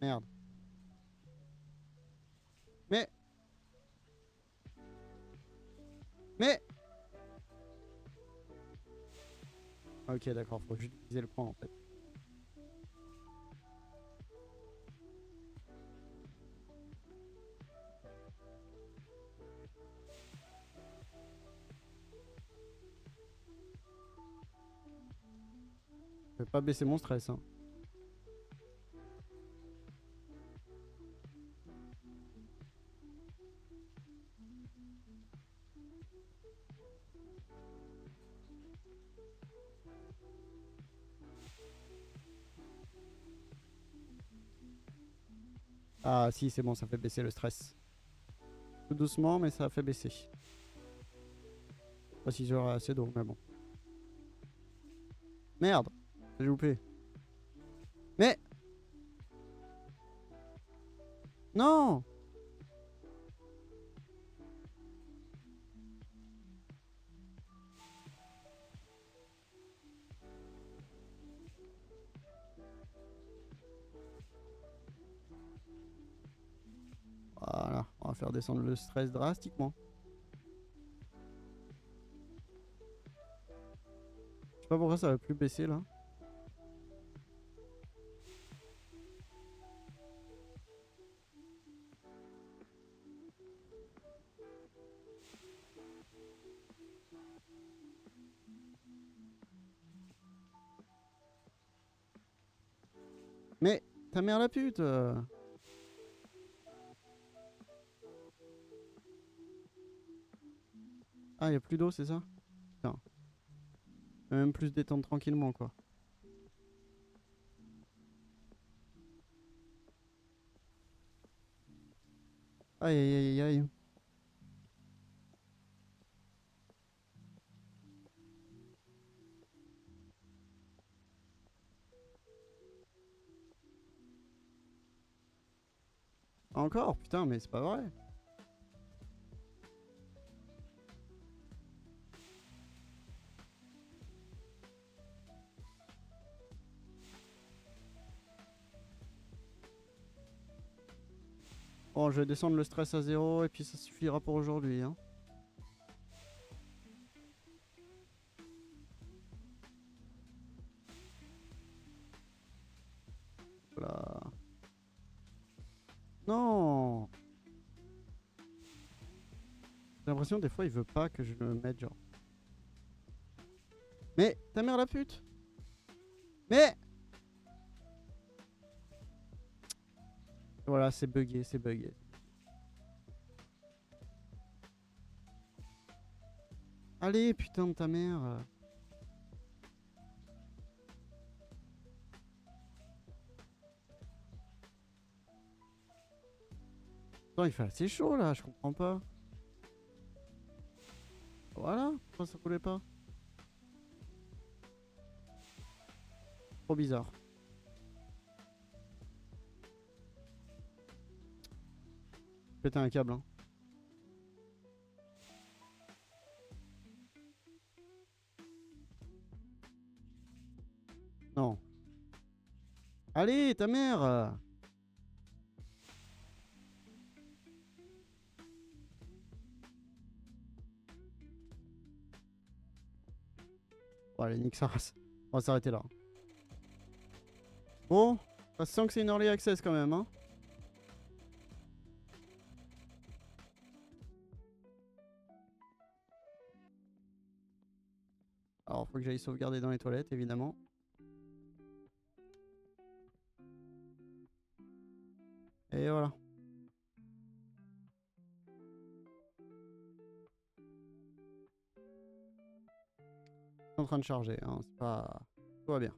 Merde. Mais... Mais... Ok, d'accord, faut juste viser le point en fait. Je vais pas baisser mon stress, hein. Ah si, c'est bon, ça fait baisser le stress. Tout doucement, mais ça a fait baisser. Pas si j'aurai assez d'eau, mais bon. Merde, j'ai loupé. Mais... Non! Voilà, on va faire descendre le stress drastiquement. Je sais pas pourquoi ça va plus baisser là. Mais ta mère la pute Ah, y a plus d'eau, c'est ça? Putain. Je vais même plus se détendre tranquillement quoi. Aïe aïe aïe aïe. Encore? Putain, mais c'est pas vrai. Bon, je vais descendre le stress à zéro et puis ça suffira pour aujourd'hui, hein. Voilà. Non! J'ai l'impression des fois il veut pas que je le mette genre. Mais ta mère la pute! Mais voilà, c'est bugué, c'est bugué. Allez, putain de ta mère. Attends, il fait assez chaud là, je comprends pas. Voilà, pourquoi ça roulait pas? Trop bizarre. Péter un câble, hein. Non. Allez, ta mère! Bon, allez, nique sa race. On va s'arrêter là. Bon, ça se sent que c'est une early access quand même, hein. Alors, faut que j'aille sauvegarder dans les toilettes, évidemment. Et voilà. C'est en train de charger, hein. C'est pas... Tout va bien.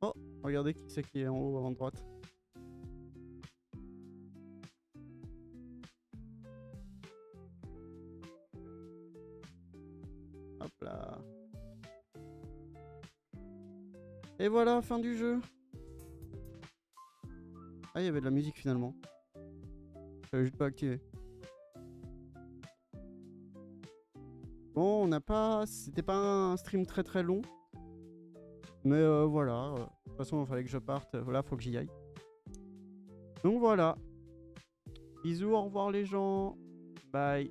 Oh, regardez qui c'est qui est en haut à droite. Hop là. Et voilà, fin du jeu. Ah, il y avait de la musique finalement. J'avais juste pas activé. Bon, on n'a pas... C'était pas un stream très très long. Mais voilà. De toute façon, il fallait que je parte. Voilà, faut que j'y aille. Donc voilà. Bisous, au revoir les gens. Bye.